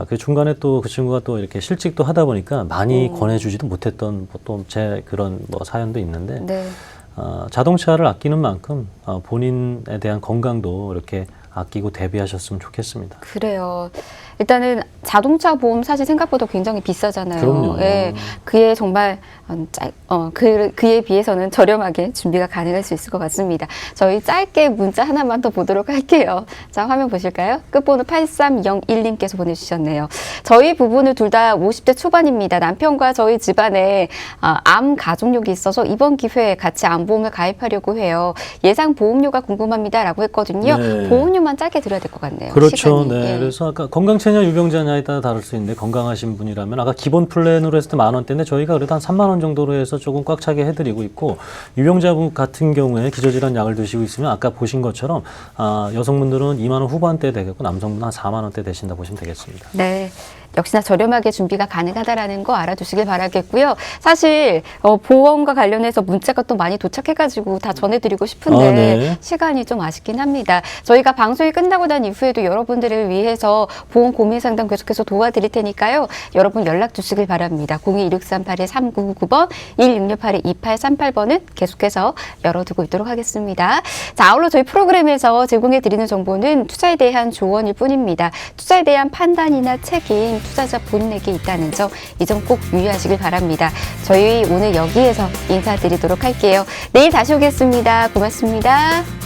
그 중간에 또 그 친구가 또 이렇게 실직도 하다 보니까 많이 권해주지도 못했던 보통 제 그런 뭐 사연도 있는데 네. 자동차를 아끼는 만큼 본인에 대한 건강도 이렇게 아끼고 대비하셨으면 좋겠습니다. 그래요. 일단은 자동차 보험 사실 생각보다 굉장히 비싸잖아요. 그럼요. 예, 그에 정말 그에 비해서는 저렴하게 준비가 가능할 수 있을 것 같습니다. 저희 짧게 문자 하나만 더 보도록 할게요. 자, 화면 보실까요? 끝번호 8301님께서 보내주셨네요. 저희 부부는 둘 다 50대 초반입니다. 남편과 저희 집안에 암 가족력이 있어서 이번 기회에 같이 암보험을 가입하려고 해요. 예상 보험료가 궁금합니다라고 했거든요. 네. 보험료만 짧게 들어야 될 것 같네요. 그렇죠. 시간이. 네. 예. 그래서 아까 건강체냐 유병자냐에 따라 다를 수 있는데 건강하신 분이라면 아까 기본 플랜으로 했을 때 10,000원대인데 저희가 그래도 한 3만 원 정도로 해서 조금 꽉 차게 해드리고 있고 유병자분 같은 경우에 기저질환 약을 드시고 있으면 아까 보신 것처럼 여성분들은 2만 원 후반대 되겠고 남성분은 한 4만 원대 되신다 보시면 되겠습니다. 네. 역시나 저렴하게 준비가 가능하다라는 거 알아두시길 바라겠고요. 사실 보험과 관련해서 문자가 또 많이 도착해가지고 다 전해드리고 싶은데 네. 시간이 좀 아쉽긴 합니다. 저희가 방송이 끝나고 난 이후에도 여러분들을 위해서 보험 고민 상담 계속해서 도와드릴 테니까요. 여러분 연락 주시길 바랍니다. 02-1638-3999번, 1668-2838번은 계속해서 열어두고 있도록 하겠습니다. 자, 아울러 저희 프로그램에서 제공해드리는 정보는 투자에 대한 조언일 뿐입니다. 투자에 대한 판단이나 책임 투자자 본인에게 있다는 점, 이 점 꼭 유의하시길 바랍니다. 저희 오늘 여기에서 인사드리도록 할게요. 내일 다시 오겠습니다. 고맙습니다.